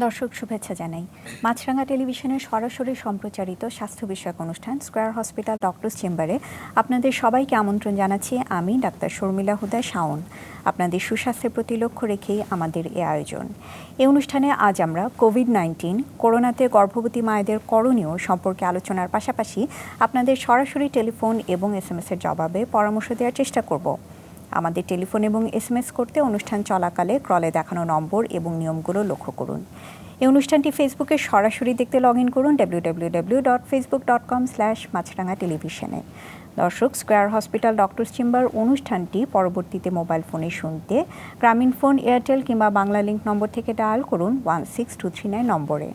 দর্শক শুভেচ্ছা জানাই। মাছরাঙা টেলিভিশনের সরাসরি সম্প্রচারিত স্বাস্থ্য বিষয়ক অনুষ্ঠান স্কয়ার হসপিটাল ডক্টরস চেম্বারে আপনাদের সবাইকে আমন্ত্রণ জানাচ্ছি। আমি ডাক্তার শর্মিলা হুদা শাওন। আপনাদের সুস্বাস্থ্যের প্রতি লক্ষ্য রেখেই আমাদের এই আয়োজন। এই অনুষ্ঠানে আজ আমরা কোভিড-19 করোনাতে গর্ভবতী মায়েদের করণীয় সম্পর্কে আলোচনার পাশাপাশি আপনাদের সরাসরি টেলিফোন এবং SMS-এর জবাবে পরামর্শ দেওয়ার চেষ্টা করব। আমাদের টেলিফোন এবং SMS করতে অনুষ্ঠান চলাকালে ক্রলে দেখানো নম্বর এবং নিয়মগুলো লক্ষ্য করুন। এই অনুষ্ঠানটি ফেসবুকে সরাসরি দেখতে লগ ইন করুন www.facebook.com/মাছরাঙা টেলিভিশনে। দর্শক, স্কয়ার হসপিটাল ডক্টরস চেম্বার অনুষ্ঠানটি পরবর্তীতে মোবাইল ফোনে শুনতে গ্রামীণ ফোন, এয়ারটেল কিংবা বাংলা লিংক নম্বর থেকে ডায়াল করুন 16239 নম্বরে।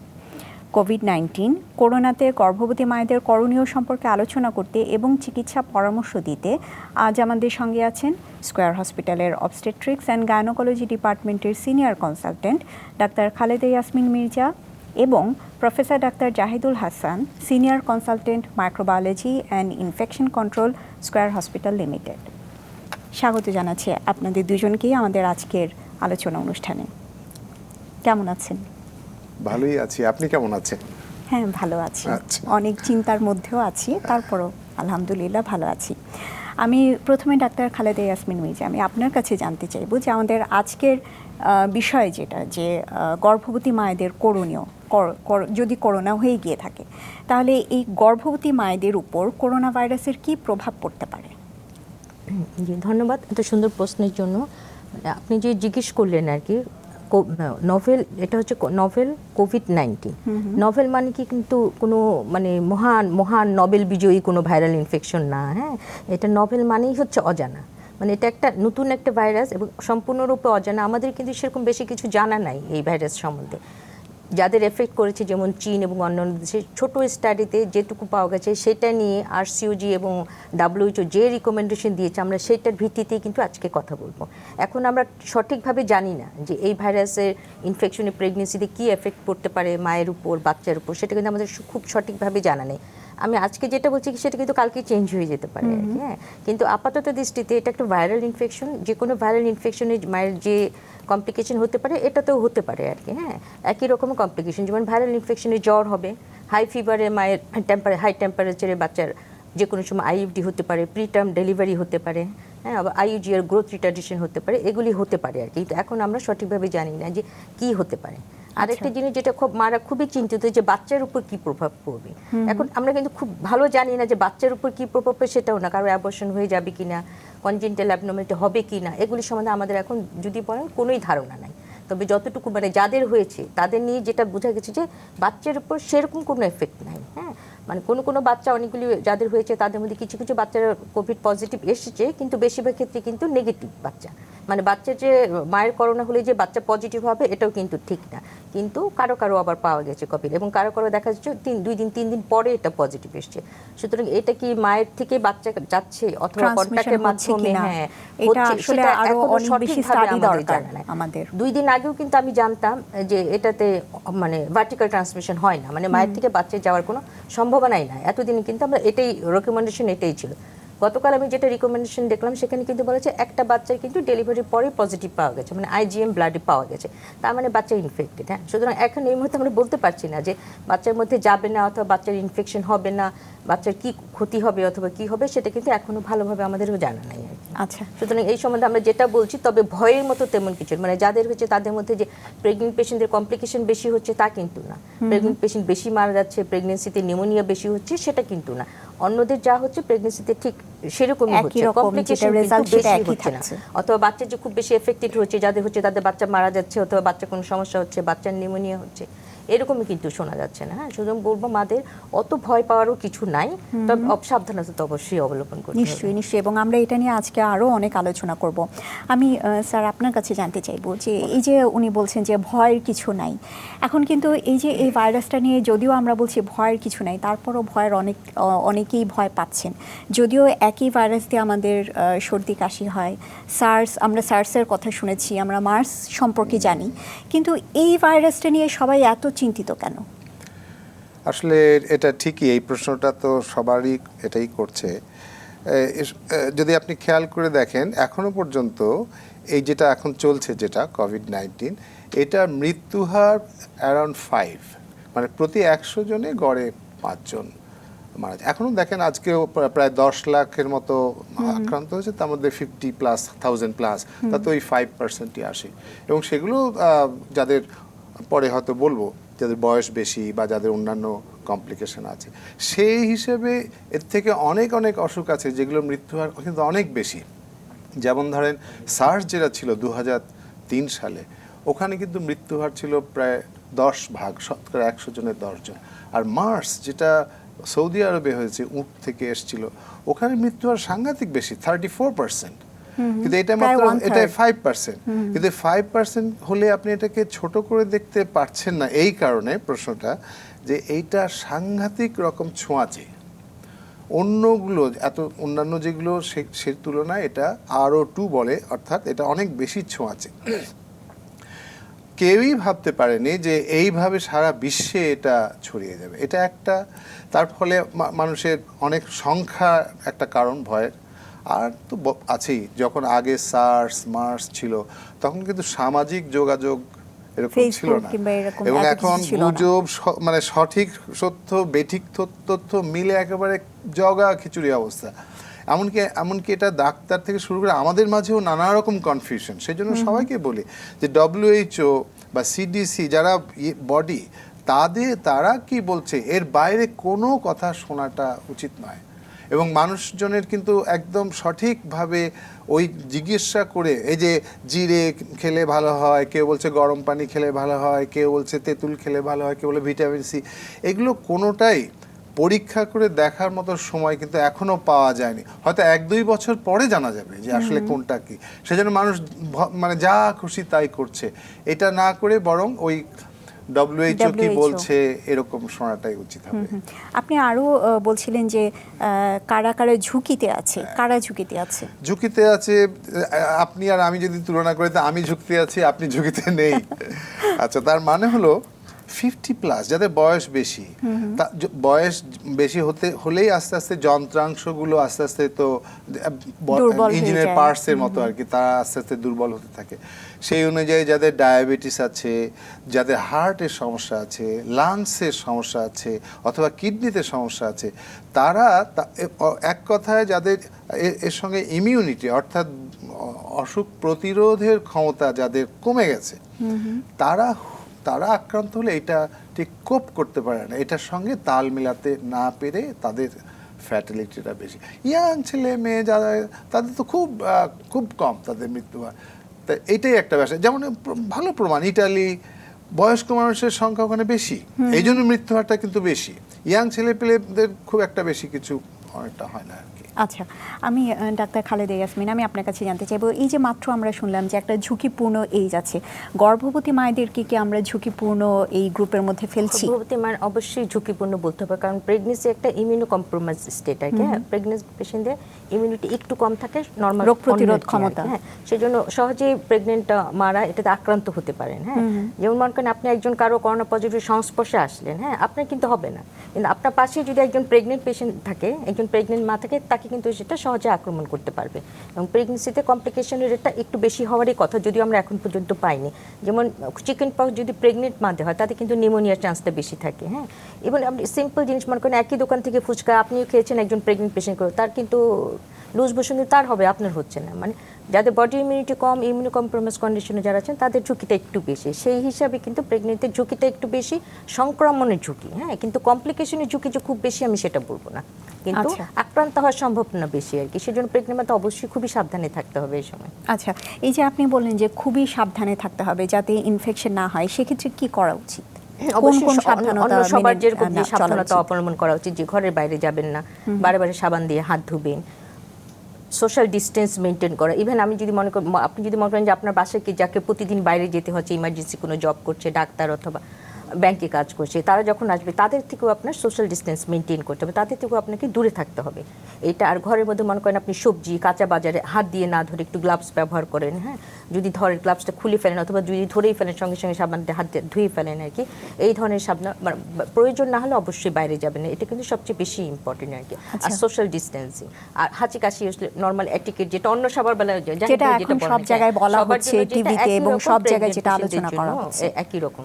কোভিড-19 করোনাতে গর্ভবতী মায়েদের করণীয় সম্পর্কে আলোচনা করতে এবং চিকিৎসা পরামর্শ দিতে আজ আমাদের সঙ্গে আছেন স্কয়ার হসপিটালের অবস্টেট্রিক্স অ্যান্ড গাইনোকোলজি ডিপার্টমেন্টের senior consultant doctor Khaleda Yasmin Mirza এবং professor doctor Zahidul Hasan, senior consultant microbiology and infection control, square hospital limited. স্বাগত জানাচ্ছি আপনাদের দুজনকেই আমাদের আজকের আলোচনা অনুষ্ঠানে। কেমন আছেন? ভালোই আছি, আপনি কেমন আছেন? হ্যাঁ, ভালো আছি। অনেক চিন্তার মধ্যেও আছি, তারপরও আলহামদুলিল্লাহ ভালো আছি। আমি প্রথমে ডাক্তার খালেদা ইয়াসমিন মির্জা, আমি আপনার কাছে জানতে চাইব যে আমাদের আজকের বিষয় যেটা, যে গর্ভবতী মায়েদের করণীয়, যদি করোনা হয়ে গিয়ে থাকে তাহলে এই গর্ভবতী মায়েদের উপর করোনা ভাইরাসের কি প্রভাব পড়তে পারে? জি, ধন্যবাদ এত সুন্দর প্রশ্নের জন্য। আপনি যে জিজ্ঞেস করলেন আর কি, নভেল, এটা হচ্ছে নভেল কোভিড-19। নভেল মানে কি কিন্তু কোনো মানে মহান নোবেল বিজয়ী কোনো ভাইরাল ইনফেকশন না। হ্যাঁ, এটা নভেল মানেই হচ্ছে অজানা, মানে এটা একটা নতুন একটা ভাইরাস এবং সম্পূর্ণরূপে অজানা। আমাদের কিন্তু সেরকম বেশি কিছু জানা নাই এই ভাইরাস সম্বন্ধে। যাদের এফেক্ট করেছে যেমন চীন এবং অন্যান্য দেশে, ছোটো স্টাডিতে যেটুকু পাওয়া গেছে সেটা নিয়ে RCOG এবং WHO যে রিকমেন্ডেশন দিয়েছে আমরা সেটার ভিত্তিতেই কিন্তু আজকে কথা বলবো। এখন আমরা সঠিকভাবে জানি না যে এই ভাইরাসের ইনফেকশনে প্রেগনেন্সিতে কী এফেক্ট পড়তে পারে মায়ের উপর, বাচ্চার উপর, সেটা কিন্তু আমাদের খুব সঠিকভাবে জানা নেই। আমি আজকে যেটা বলছি সেটা কিন্তু কালকে চেঞ্জ হয়ে যেতে পারে। হ্যাঁ, কিন্তু আপাতত দৃষ্টিতে এটা একটা ভাইরাল ইনফেকশন। যে কোনো ভাইরাল ইনফেকশনে মায়ের যে কমপ্লিকেশন হতে পারে এটাতেও হতে পারে আর কি। হ্যাঁ, একই রকম কমপ্লিকেশন, যেমন ভাইরাল ইনফেকশনে জ্বর হবে, হাই ফিভারে মায়ের হাই টেম্পারেচারে বাচ্চার যে কোনো সময় IUD হতে পারে, প্রিটার্ম ডেলিভারি হতে পারে, হ্যাঁ, আবার IUG এর গ্রোথ রিটার্ডেশন হতে পারে, এগুলি হতে পারে আর কি। কিন্তু এখন আমরা সঠিকভাবে জানি না যে কি হতে পারে। আরেকটা জিনিস যেটা মারা খুবই চিন্তিত, যে বাচ্চার উপর কি প্রভাব পড়বে। এখন আমরা কিন্তু খুব ভালো জানি না যে বাচ্চার উপর কি প্রভাব পড়বে, সেটাও না, কারো অ্যাবর্শন হয়ে যাবে কিনা, কনজেনিটাল অ্যাবনর্মালিটি হবে কি না, এগুলি সম্বন্ধে আমাদের এখন যদি বলেন কোনোই ধারণা নাই। তবে যতটুকু মানে যাদের হয়েছে তাদের নিয়ে যেটা বোঝা গেছে যে বাচ্চার উপর সেরকম কোনো এফেক্ট নাই। হ্যাঁ, মানে কোনো বাচ্চা, অনেকগুলি যাদের হয়েছে তাদের মধ্যে কিছু কিছু বাচ্চারা কোভিড পজিটিভ এসেছে, কিন্তু বেশিরভাগ ক্ষেত্রে কিন্তু নেগেটিভ বাচ্চা। মানে বাচ্চার যে মায়ের করোনা হলে যে বাচ্চা পজিটিভ হবে এটাও কিন্তু ঠিক না, কিন্তু কারো আবার পাওয়া গেছে কোভিড, এবং কারো দেখা যাচ্ছে 2-3 দিন পরে এটা পজিটিভ এসছে। সুতরাং এটা কি মায়ের থেকে বাচ্চা যাচ্ছে অথবা কন্ট্যাক্টের মাধ্যমে, হ্যাঁ, এটা আসলে আরো অনেক বেশি স্টাডি দরকার আমাদের। 2 দিন আগেও কিন্তু আমি জানতাম যে এটাতে মানে ভার্টিক্যাল ট্রান্সমিশন হয় না, মানে মায়ের থেকে বাচ্চা যাওয়ার কোনো সম্ভাবনাই নাই। এতদিন কিন্তু আমরা এটাই রিকমেন্ডেশন এটাই ছিল। গতকাল আমি যেটা রিকমেন্ডেশন দেখলাম সেখানে কিন্তু বলেছে একটা বাচ্চার কিন্তু ডেলিভারির পরে পজিটিভ পাওয়া গেছে, মানে IgM ব্লাডে পাওয়া গেছে, তার মানে বাচ্চা ইনফেক্টেড। হ্যাঁ, সুতরাং এখন এই মুহূর্তে আমরা বলতে পারছি না যে বাচ্চার মধ্যে যাবে না অথবা বাচ্চার ইনফেকশন হবে না, বাচ্চার কি ক্ষতি হবে অথবা কি হবে, সেটা কিন্তু এখনো ভালোভাবে আমাদেরও জানা নাই আর কি। আচ্ছা, সুতরাং এই সম্বন্ধে আমরা যেটা বলছি, তবে ভয়ের মতো তেমন কিছু, মানে যাদের হচ্ছে তাদের মধ্যে যে প্রেগনেন্ট পেশেন্টদের কমপ্লিকেশন বেশি হচ্ছে তা কিন্তু না, প্রেগনেন্ট পেশেন্ট বেশি মারা যাচ্ছে, প্রেগনেন্সিতে নিউমোনিয়া বেশি হচ্ছে সেটা কিন্তু না, অন্যদের যা হচ্ছে প্রেগনেন্সিতে ঠিক সেরকমই হচ্ছে, কমপ্লিকেশন বেশি হচ্ছে না, অথবা বাচ্চা যে খুব বেশি এফেক্টেড হচ্ছে, যাদের হচ্ছে তাদের বাচ্চা মারা যাচ্ছে অথবা বাচ্চা কোনো সমস্যা হচ্ছে, বাচ্চার নিউমোনিয়া হচ্ছে, এরকমই কিন্তু শোনা যাচ্ছে না। হ্যাঁ, সুতরাং বলবো মাদের অত ভয় পাওয়ারও কিছু নাই, তবে সাবধানতা তো অবশ্যই অবলম্বন করতে হবে। নিশ্চয়ই, এবং আমরা এটা নিয়ে আজকে আরও অনেক আলোচনা করব। আমি স্যার আপনার কাছে জানতে চাইবো যে এই যে উনি বলছেন যে ভয়ের কিছু নাই, এখন কিন্তু এই যে এই ভাইরাসটা নিয়ে যদিও আমরা বলছি ভয়ের কিছু নাই, তারপরও ভয়ের অনেকেই ভয় পাচ্ছেন। যদিও একই ভাইরাস দিয়ে আমাদের সর্দি কাশি হয়, আমরা সার্সের কথা শুনেছি, আমরা মার্স সম্পর্কে জানি, কিন্তু এই ভাইরাসটা নিয়ে সবাই এত চিন্তিত কেন? আসলে এটা ঠিকই, এই প্রশ্নটা তো সবারই এটাই করছে। যদি আপনি খেয়াল করে দেখেন এখনো পর্যন্ত এই যেটা এখন চলছে, যেটা কোভিড-19, এটার মৃত্যু হার অ্যারাউন্ড 5, মানে প্রতি 100 জনে গড়ে 5 জন মারা যায়। এখনো দেখেন আজকেও প্রায় 10 লাখের মতো আক্রান্ত হয়েছে, তার মধ্যে 50,000+, তাতে ওই 5%ই আসে। এবং সেগুলো যাদের পরে হয়তো বলবো যাদের বয়স বেশি বা যাদের অন্যান্য কমপ্লিকেশন আছে, সেই হিসেবে এর থেকে অনেক অনেক অসুখ আছে যেগুলোর মৃত্যু হার কিন্তু অনেক বেশি। যেমন ধরেন সার্স যেটা ছিল 2003 সালে, ওখানে কিন্তু মৃত্যু হার ছিল প্রায় 10 ভাগ, শতকরা 100 জনের 10 জন। আর মার্স যেটা সৌদি আরবে হয়েছে, উট থেকে এসেছিল, ওখানে মৃত্যু হার সাংঘাতিক বেশি, 34%। কিন্তু এটা মাত্র, এটা 5%। কিন্তু 5% হলে আপনি এটাকে ছোট করে দেখতে পারছেন না, এই কারণে প্রশ্নটা যে এইটা সাংঘাতিক রকম ছোঁয়াচে। অন্যগুলো অন্যান্য যেগুলো সে তুলনায় এটা RO2 বলে, অর্থাৎ এটা অনেক বেশি ছোঁয়াচে। কেউই ভাবতে পারেনি যে এইভাবে সারা বিশ্বে এটা ছড়িয়ে যাবে। এটা একটা, তার ফলে মানুষের অনেক সংখ্যা একটা কারণ ভয়ের। আর তো আছেই, যখন আগে সার্স মার্স ছিল তখন কিন্তু সামাজিক যোগাযোগ এরকম ছিল না, এবং এখন গুজব মানে সঠিক তথ্য বেঠিক তথ্য মিলে একেবারে জগা খিচুড়ি অবস্থা। এমনকি এটা ডাক্তার থেকে শুরু করে আমাদের মাঝেও নানা রকম কনফিউশন। সেই জন্য সবাইকে বলি যে WHO বা CDC যারা বডি, তারা কি বলছে এর বাইরে কোনো কথা শোনাটা উচিত নয়। এবং মানুষজনের কিন্তু একদম সঠিকভাবে ওই জিজ্ঞাসা করে, এই যে জিরে খেলে ভালো হয়, কেউ বলছে গরম পানি খেলে ভালো হয়, কেউ বলছে তেঁতুল খেলে ভালো হয়, কেউ বলে ভিটামিন সি, এগুলো কোনোটাই পরীক্ষা করে দেখার মতো সময় কিন্তু এখনো পাওয়া যায়নি। হয়তো 1-2 বছর পরে জানা যাবে যে আসলে কোনটা কি। সেজন্য মানুষ মানে যা খুশি তাই করছে। এটা না করে বরং ওই WHO কি বলছে এরকম শোনাটাই উচিত হবে। আপনি আরো বলছিলেন যে কারা কারা ঝুঁকিতে আছে, কারা ঝুঁকিতে আছে? ঝুঁকিতে আছে আপনি আর আমি যদি তুলনা করি, তো আমি ঝুঁকিতে আছি, আপনি ঝুঁকিতে নেই। আচ্ছা, তার মানে হলো 50+, যাদের বয়স বেশি, বয়স বেশি হলেই আস্তে আস্তে যন্ত্রাংশগুলো আস্তে আস্তে তো ইঞ্জিনের পার্টসের মতো আর কি, তারা আস্তে আস্তে দুর্বল হতে থাকে। সেই অনুযায়ী যাদের ডায়াবেটিস আছে, যাদের হার্টের সমস্যা আছে, লাংসের সমস্যা আছে, অথবা কিডনিতে সমস্যা আছে, তারা এক কথায় যাদের এর সঙ্গে ইমিউনিটি অর্থাৎ অসুখ প্রতিরোধের ক্ষমতা যাদের কমে গেছে, তারা আক্রান্ত হলে এটা ঠিক কোপ করতে পারে না, এটার সঙ্গে তাল মিলাতে না পেরে তাদের ফ্যাটালিটিটা বেশি। ইয়াং ছেলে মেয়ে যারা, তাদের তো খুব কম তাদের মৃত্যু হয়। তা এটাই একটা বিষয়। যেমন ভালো প্রমাণ, ইটালি বয়স্ক মানুষের সংখ্যা ওখানে বেশি, এই জন্য মৃত্যু হারটা কিন্তু বেশি। ইয়াং ছেলে পেলেদের খুব একটা বেশি কিছু অনেকটা হয় না আর কি। আচ্ছা, আমি ডাক্তার খালেদা ইয়াসমিন, আমি আপনার কাছে জানতে চাইবো, এই যে মাত্র আমরা শুনলাম যে একটা ঝুঁকিপূর্ণ এজ আছে, গর্ভবতী মায়েদেরকে কি আমরা ঝুঁকিপূর্ণ এই গ্রুপের মধ্যে ফেলছি? গর্ভবতী মায়ের অবশ্যই ঝুঁকিপূর্ণ বলতে হবে, কারণ প্রেগনেন্সি একটা ইমিউনো কম্প্রোমাইজ স্টেট আর কি। হ্যাঁ, প্রেগনেন্সি পেশেন্টদের ইমিউনিটি একটু কম থাকে, নর্মাল রোগ প্রতিরোধ ক্ষমতা। হ্যাঁ, সেই জন্য সহজেই প্রেগনেন্ট মারা এটাতে আক্রান্ত হতে পারেন। হ্যাঁ, যেমন মনে করেন আপনি একজন কারো করোনা পজিটিভ সংস্পর্শে আসলেন, হ্যাঁ, আপনার কিন্তু হবে না, কিন্তু আপনার পাশে যদি একজন প্রেগনেন্ট পেশেন্ট থাকে, একজন প্রেগনেন্ট মা থাকে, তাকে কিন্তু সেটা সহজে আক্রমণ করতে পারবে। এবং প্রেগনেন্সিতে কমপ্লিকেশনের রেটটা একটু বেশি হওয়ারই কথা, যদিও আমরা এখন পর্যন্ত পাইনি। যেমন চিকেন পক্স যদি প্রেগনেন্ট মাঝে হয়, তাতে কিন্তু নিউমোনিয়ার চান্সটা বেশি থাকে। হ্যাঁ, এবং আপনি সিম্পল জিনিস মনে করেন, একই দোকান থেকে ফুচকা আপনিও খেয়েছেন, একজন প্রেগনেন্ট পেশেন্ট করে, তার কিন্তু লুজ মোশন তার হবে, আপনার হচ্ছে না। মানে যাদের বডি ইমিউনিটি কম, ইমিউনো কম্প্রোমাইজ কন্ডিশনে যারা আছেন, তাদের ঝুঁকিটা একটু বেশি। সেই হিসাবে কিন্তু প্রেগনেন্টের ঝুঁকিটা একটু বেশি, সংক্রমণের ঝুঁকি, হ্যাঁ, কিন্তু কমপ্লিকেশনের ঝুঁকি যে খুব বেশি আমি সেটা বলবো না, কিন্তু আক্রান্ত হওয়ার সম্ভাবনা বেশি আর কি। সেজন্য প্রেগনেন্ট মাতা অবশ্যই খুবই সাবধানে থাকতে হবে এই সময়। আচ্ছা, এই যে আপনি বললেন যে খুবই সাবধানে থাকতে হবে যাতে ইনফেকশন না হয়, সেক্ষেত্রে কি করা উচিত? সবার যেরকম যে সাবধানতা অবলম্বন করা উচিত, যে ঘরের বাইরে যাবেন না, বারে বারে সাবান দিয়ে হাত ধুবেন, সোশ্যাল ডিস্টেন্স মেনটেন করা। ইভেন আমি যদি মনে করেন, আপনি যদি মনে করেন যে আপনার বাসায় কি যাকে প্রতিদিন বাইরে যেতে হচ্ছে, ইমার্জেন্সি কোনো জব করছে, ডাক্তার অথবা ব্যাংকে কাজ করছে, তারা যখন আসবে তাদের থেকেও আপনার সোশ্যাল ডিস্টেন্স মেনটেন করতে হবে, তাদের থেকেও আপনাকে দূরে থাকতে হবে। এটা আর ঘরের মধ্যে মনে করেন আপনি সবজি কাঁচা বাজারে হাত দিয়ে না ধরে একটু গ্লাভস ব্যবহার করেন, হ্যাঁ, যদি ধরেন গ্লাভসটা খুলে ফেলেন অথবা যদি ধরেই ফেলেন সঙ্গে সঙ্গে সাবান দিয়ে হাত দিয়ে ধুয়ে ফেলেন আর কি, এই ধরনের সাবধান, প্রয়োজন না হলে অবশ্যই বাইরে যাবেন না, এটা কিন্তু সবচেয়ে বেশি ইম্পর্টেন্ট আর কি। আর সোশ্যাল ডিস্টেন্সিং আর হাঁচি কাশি আসলে নর্মাল এটিকেট যেটা অন্য সবার বেলায় যেটা এখন সব জায়গায় বলা হচ্ছে টিভিতে এবং সব জায়গায় যেটা আলোচনা করা হচ্ছে একই রকম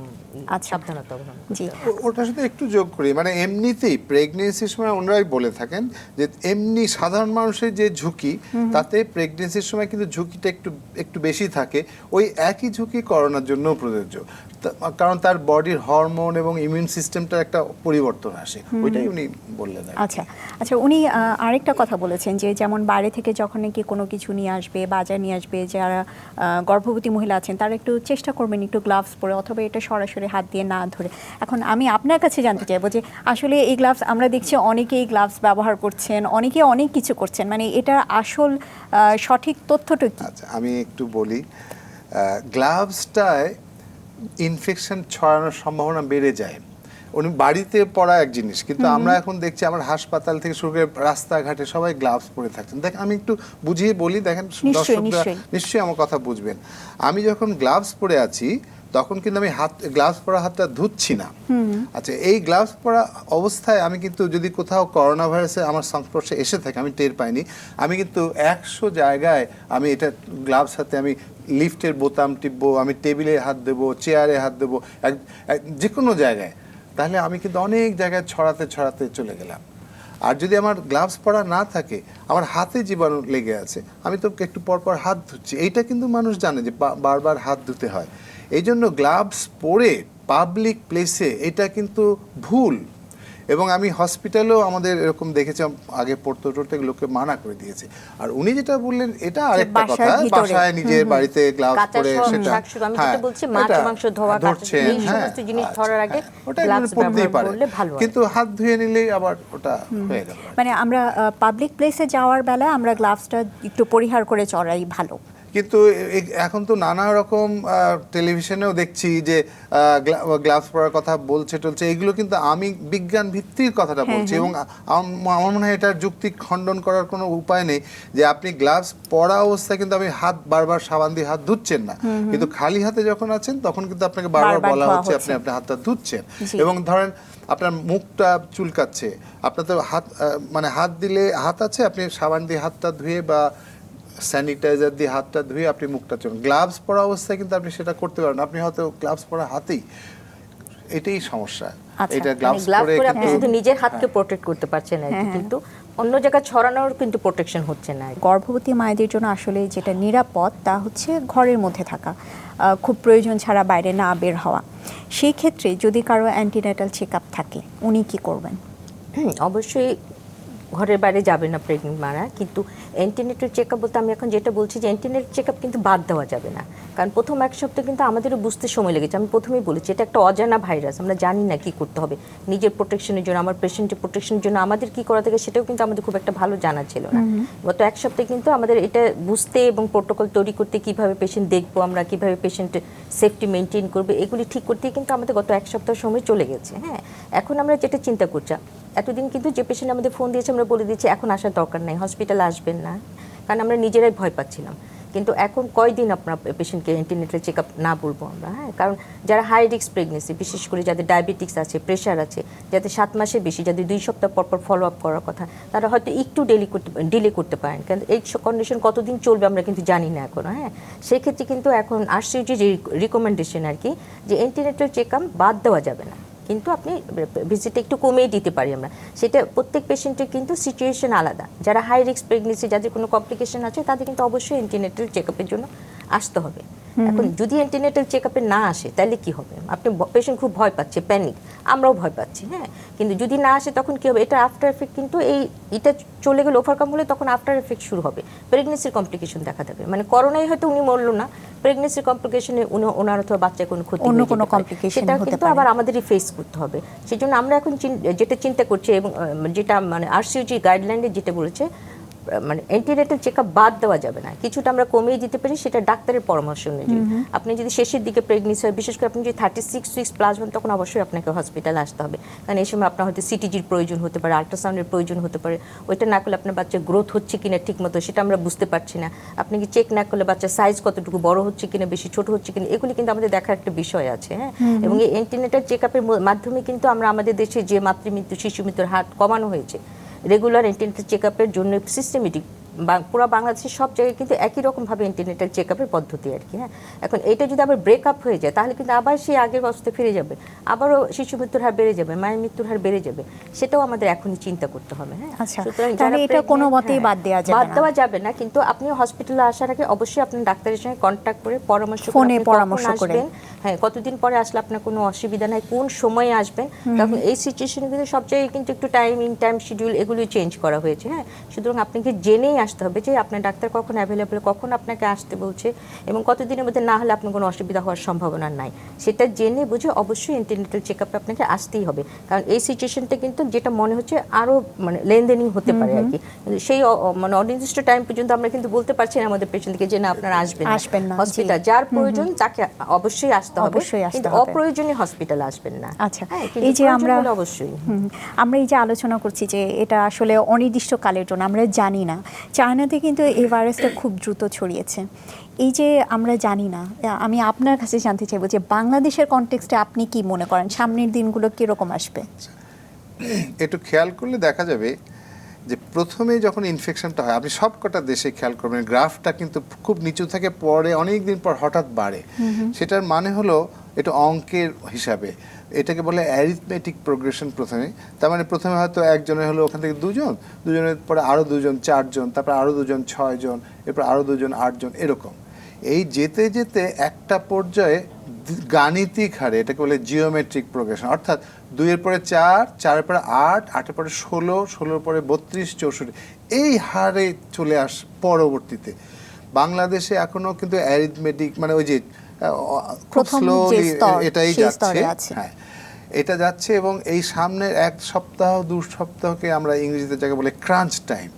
সাবধানতা অবলম্বন জি। ওটার সাথে একটু যোগ করি, মানে এমনিতেই প্রেগনেন্সির সময় ওনারাই বলে থাকেন যে এমনি সাধারণ মানুষের যে ঝুঁকি তাতে প্রেগনেন্সির সময় কিন্তু ঝুঁকিটা একটু বেশি থাকে, ওই একই ঝুঁকি করোনার জন্যও প্রযোজ্য, কারণ তার বডির হরমোন এবং ইমিউন সিস্টেমটার একটা পরিবর্তন আসে, ওইটাই উনি বললেন। আচ্ছা আচ্ছা, উনি আরেকটা কথা বলেছেন যে যেমন বাইরে থেকে যখন নাকি কোনো কিছু নিয়ে আসবে, বাজার নিয়ে আসবে, যারা গর্ভবতী মহিলা আছেন তারা একটু চেষ্টা করবেন একটু গ্লাভস পরে অথবা এটা সরাসরি হাত দিয়ে না ধরে। এখন আমি আপনার কাছে জানতে চাইবো যে আসলে এই গ্লাভস আমরা দেখছি অনেকেই গ্লাভস ব্যবহার করছেন, অনেকে অনেক কিছু করছেন, মানে এটার আসল সঠিক তথ্যটা কি? আচ্ছা আমি একটু বলি, গ্লাভসটায় ইনফেকশন ছড়ানোর সম্ভাবনা বেড়ে যায়। উনি বাড়িতে পরা এক জিনিস, কিন্তু আমরা এখন দেখছি আমার হাসপাতাল থেকে শুরু করে রাস্তাঘাটে সবাই গ্লাভস পরে থাকছেন। দেখেন আমি একটু বুঝিয়ে বলি, দেখেন দর্শকরা নিশ্চয়ই আমার কথা বুঝবেন। আমি যখন গ্লাভস পরে আছি তখন কিন্তু আমি গ্লাভস পরা হাতটা ধুচ্ছি না। আচ্ছা, এই গ্লাভস পরা অবস্থায় আমি কিন্তু যদি কোথাও করোনা ভাইরাসে আমার সংস্পর্শে এসে থাকে আমি টের পাইনি, আমি কিন্তু 100 জায়গায় আমি এটা গ্লাভস হাতে আমি লিফটের বোতাম টিপবো, আমি টেবিলে হাত দেবো, চেয়ারে হাত দেবো, যে কোনো জায়গায়, তাহলে আমি কিন্তু অনেক জায়গায় ছড়াতে ছড়াতে চলে গেলাম। আর যদি আমার গ্লাভস পরা না থাকে, আমার হাতে জীবাণু লেগে আছে, আমি তো একটু পরপর হাত ধুচ্ছি, এইটা কিন্তু মানুষ জানে যে বারবার হাত ধুতে হয়। এই জন্য গ্লাভস পরে পাবলিক প্লেসে এটা কিন্তু ভুল। এবং আমি হসপিটালেও আমাদের এরকম দেখেছি, আগে পড়তে লোককে মানা করে দিয়েছে। আর উনি যেটা বললেন এটা আরেকটা কথা, বাসায় নিজের বাড়িতে গ্লাভস পরে সেটা আমি যেটা বলছি মাছ মাংস ধোয়া ধরছেন, এই সমস্ত জিনিস ধরার আগে ওটা গ্লাভস পরতেই পারে, করলে ভালো, কিন্তু হাত ধুয়ে নিলেই আবার ওটা হয়ে গেল। মানে আমরা পাবলিক প্লেসে যাওয়ার বেলায় আমরা গ্লাভসটা একটু পরিহার করে চড়াই ভালো। কিন্তু এখন তো নানা রকম টেলিভিশনেও দেখছি যে গ্লাভস পরার কথা বলছে টলছে, এগুলো কিন্তু আমি বিজ্ঞান ভিত্তিক কথাটা বলছি। এবং আমার মনে হয় এটার যুক্তি খণ্ডন করার কোনো উপায় নেই যে আপনি গ্লাভস পরা অবস্থায় কিন্তু আপনি হাত বারবার সাবান দিয়ে হাত ধুচ্ছেন না, কিন্তু খালি হাতে যখন আছেন তখন কিন্তু আপনাকে বারবার বলা হচ্ছে আপনি আপনার হাতটা ধুচ্ছেন। এবং ধরেন আপনার মুখটা চুলকাচ্ছে, আপনার তো হাত মানে হাত দিলে হাত আছে, আপনি সাবান দিয়ে হাতটা ধুয়ে বা স্যানিটাইজার দিয়ে হাতটা ধুয়ে আপনি মুখটা চলুন। গ্লাভস পরা অবস্থায় কিন্তু আপনি সেটা করতে পারেন, আপনি হয়তো গ্লাভস পরা হাতেই, এটাই সমস্যা। এটা গ্লাভস পরে আপনি শুধু নিজের হাতকে প্রোটেক্ট করতে পারছেন আর কি, কিন্তু অন্য জায়গায় ছড়ানোর কিন্তু প্রোটেকশন হচ্ছে না। গর্ভবতী মায়েদের জন্য আসলে যেটা নিরাপদ তা হচ্ছে ঘরের মধ্যে থাকা, খুব প্রয়োজন ছাড়া বাইরে না বের হওয়া। সেই ক্ষেত্রে যদি কারো অ্যান্টিনেটাল চেক আপ থাকে উনি কি করবেন? অবশ্যই ঘরের বাইরে যাবে না প্রেগনেন্ট মারা, কিন্তু অ্যান্টিনেটাল চেক আপ বলতে আমি এখন যেটা বলছি যে অ্যান্টিনেটাল চেক আপ কিন্তু বাদ দেওয়া যাবে না, কারণ প্রথম এক সপ্তাহ কিন্তু আমাদেরও বুঝতে সময় লেগেছে। আমি প্রথমেই বলেছি এটা একটা অজানা ভাইরাস, আমরা জানি না কি করতে হবে নিজের প্রোটেকশনের জন্য, আমার পেশেন্টের প্রোটেকশনের জন্য আমাদের কি করা থাকে সেটাও কিন্তু আমাদের খুব একটা ভালো জানা ছিল না। গত এক সপ্তাহে কিন্তু আমাদের এটা বুঝতে এবং প্রোটোকল তৈরি করতে, কিভাবে পেশেন্ট দেখবো আমরা, কিভাবে পেশেন্টের সেফটি মেনটেন করবে, এগুলি ঠিক করতেই কিন্তু আমাদের গত এক সপ্তাহ সময় চলে গেছে। হ্যাঁ, এখন আমরা যেটা চিন্তা করছি, এতদিন কিন্তু যে পেশেন্ট আমাদের ফোন দিয়েছে আমরা বলে দিচ্ছি এখন আসার দরকার নেই, হসপিটালে আসবেন না, কারণ আমরা নিজেরাই ভয় পাচ্ছিলাম। কিন্তু এখন কয়দিন আপনার পেশেন্টকে অ্যান্টিনেটাল চেক আপ না বলবো আমরা? হ্যাঁ, কারণ যারা হাই রিস্ক প্রেগনেন্সি, বিশেষ করে যাদের ডায়াবেটিক্স আছে, প্রেশার আছে, যাদের 7 মাসের বেশি, যাদের 2 সপ্তাহ পর ফলো আপ করার কথা, তারা হয়তো একটু ডিলে করতে পারেন, কারণ এই কন্ডিশন কতদিন চলবে আমরা কিন্তু জানি না এখন। হ্যাঁ, সেক্ষেত্রে কিন্তু এখন আরসিইউজি যে রিকমেন্ডেশন আর কি, যে অ্যান্টিনেটাল চেক আপ বাদ দেওয়া যাবে না, কিন্তু আপনি ভিজিটটা একটু কমিয়ে দিতে পারি আমরা। সেটা প্রত্যেক পেশেন্টের কিন্তু সিচুয়েশন আলাদা। যারা হাই রিস্ক প্রেগনেন্সি, যাদের কোনো কমপ্লিকেশন আছে, তাদের কিন্তু অবশ্যই অ্যান্টিনেটাল চেক আপের জন্য আসতে হবে। এখন যদি অ্যান্টিনেটাল চেক আপে না আসে তাহলে কি হবে? আপনি পেশেন্ট খুব ভয় পাচ্ছে, প্যানিক, আমরাও ভয় পাচ্ছি। হ্যাঁ, কিন্তু যদি না আসে তখন কি হবে? এটা আফটার এফেক্ট কিন্তু এটা চলে গেলে, ওভারকাম হলে তখন আফটার এফেক্ট শুরু হবে, প্রেগনেন্সির কমপ্লিকেশন দেখা দেবে। মানে করোনায় হয়তো উনি মরলো না, প্রেগনেন্সির কমপ্লিকেশনে ওনার অথবা বাচ্চার কোনো ক্ষতি হয়ে যেতে পারে, সেটা কিন্তু আবার আমাদেরই ফেস করতে হবে। সেই জন্য আমরা এখন যেটা চিন্তা করছি এবং যেটা মানে আরসিইউজি গাইডলাইনে যেটা বলেছে, মানে অ্যান্টিনেটাল চেকআপ বাদ দেওয়া যাবে না, কিছুটা আমরা কমিয়ে দিতে পারি, সেটা ডাক্তারের পরামর্শ অনুযায়ী। আপনি যদি শেষের দিকে প্রেগনেন্সি হয়, বিশেষ করে আপনি যদি 36 উইকস প্লাস হন, তখন অবশ্যই আপনাকে হসপিটালে আসতে হবে, কারণ এই সময় আপনার হয়তো সিটিজির প্রয়োজন হতে পারে, আল্ট্রাসাউন্ডের প্রয়োজন হতে পারে। ওইটা না করলে আপনার বাচ্চার গ্রোথ হচ্ছে কিনা ঠিক মতো সেটা আমরা বুঝতে পারছি না। আপনি কি চেক না করলে বাচ্চার সাইজ কতটুকু বড় হচ্ছে কিনা, বেশি ছোট হচ্ছে কিনা, এগুলি কিন্তু আমাদের দেখার একটা বিষয় আছে। হ্যাঁ, এবং এই অ্যান্টিনেটাল চেকআপের মাধ্যমে কিন্তু আমরা আমাদের দেশে যে মাতৃমৃত্যু, শিশু মৃত্যুর হার কমানো হয়েছে, রেগুলার অ্যান্টিনেটাল চেকআপের জন্য সিস্টেমেটিক পুরো বাংলাদেশের সব জায়গায় কিন্তু একই রকমভাবে অ্যান্টিনেটাল চেকআপের পদ্ধতি আর কি। হ্যাঁ, এখন এটা যদি আবার ব্রেকআপ হয়ে যায়, তাহলে কিন্তু আবার সেই আগের অবস্থায় ফিরে যাবে, আবারও শিশু মৃত্যুর হার বেড়ে যাবে, মায়ের মৃত্যুর হার বেড়ে যাবে। সেটাও আমাদের এখনই চিন্তা করতে হবে। হ্যাঁ, আচ্ছা, সুতরাং তাহলে যারা এটা কোনো pregnant, মতেই হ্যাঁ, বাদ দেওয়া যাবে বাদ না। দেওয়া যাবে না, কিন্তু আপনি হসপিটালে আসার আগে অবশ্যই আপনার ডাক্তারের সঙ্গে কন্ট্যাক্ট করে পরামর্শ করে ফোনে আপনি কখন পরামর্শ করে। আসবেন, হ্যাঁ, কতদিন পরে আসলে আপনার কোনো অসুবিধা নাই, কোন সময়ে আসবেন। তখন এই সিচুয়েশনে কিন্তু সব জায়গায় কিন্তু একটু টাইম শিডিউল এগুলো চেঞ্জ করা হয়েছে। হ্যাঁ, সুতরাং আপনাকে জেনেই আসতে হবে যে আপনার ডাক্তার কখন অ্যাভেলেবল, কখন আপনাকে আসতে বলছে, এবং কতদিনের মধ্যে না হলে আপনার কোনো অসুবিধা হওয়ার সম্ভাবনা নাই, সেটা জেনে বুঝে অবশ্যই অ্যান্টিনেটাল চেকআপে আপনাকে আসতেই হবে। কারণ এই সিচুয়েশনটা কিন্তু যেটা মনে হচ্ছে আরও মানে লেনদেনই হতে পারে আর কি। কিন্তু সেই মানে অনির্দিষ্ট টাইম পর্যন্ত আমরা কিন্তু বলতে পারছি না আমাদের পেশেন্টকে যে না আপনারা আসবেন না। হসপিটাল যার প্রয়োজন তাকে অবশ্যই আসতে হবে, কিন্তু অপ্রয়োজনীয় হসপিটাল আসবেন না। আচ্ছা, হ্যাঁ, এই যে আমরা অবশ্যই আমরা এই যে আলোচনা করছি যে এটা আসলে অনির্দিষ্টকালের জন্য, আমরা জানি না, চায়নাতে কিন্তু এই ভাইরাসটা খুব দ্রুত ছড়িয়েছে। এই যে আমরা জানি না, আমি আপনার কাছে জানতে চাইবো যে বাংলাদেশের কনটেক্সটে আপনি কি মনে করেন সামনের দিনগুলো কিরকম আসবে? একটু খেয়াল করলে দেখা যাবে যে প্রথমে যখন ইনফেকশনটা হয়, আপনি সব কটা দেশে খেয়াল করবেন, গ্রাফটা কিন্তু খুব নিচু থেকে পরে অনেক দিন পর হঠাৎ বাড়ে। সেটার মানে হলো এটা অঙ্কের হিসাবে, এটাকে বলে অ্যারিথমেটিক প্রোগ্রেশন। প্রথমে তার মানে প্রথমে হয়তো একজনের হলো, ওখান থেকে দুজনের পরে আরও দুজন, চারজন, তারপর আরও দুজন, 6 জন, এরপর আরও দুজন, 8 জন, এরকম। এই যেতে যেতে একটা পর্যায়ে গাণিতিক হারে, এটাকে বলে জিওমেট্রিক প্রোগ্রেশন, অর্থাৎ 2-এর পরে 4, 4-এর পরে 8, 8-এর পরে 16, 16-এর পরে 32, 64, এই হারে চলে পরবর্তীতে বাংলাদেশে এখনো কিন্তু অ্যারিথমেটিক মানে ওই যে খুব স্লোলি এটাই যাচ্ছে। হ্যাঁ, এটা যাচ্ছে, এবং এই সামনের 1 সপ্তাহ 2 সপ্তাহকে আমরা ইংরেজিতে যাকে বলে ক্রাঞ্চ টাইম,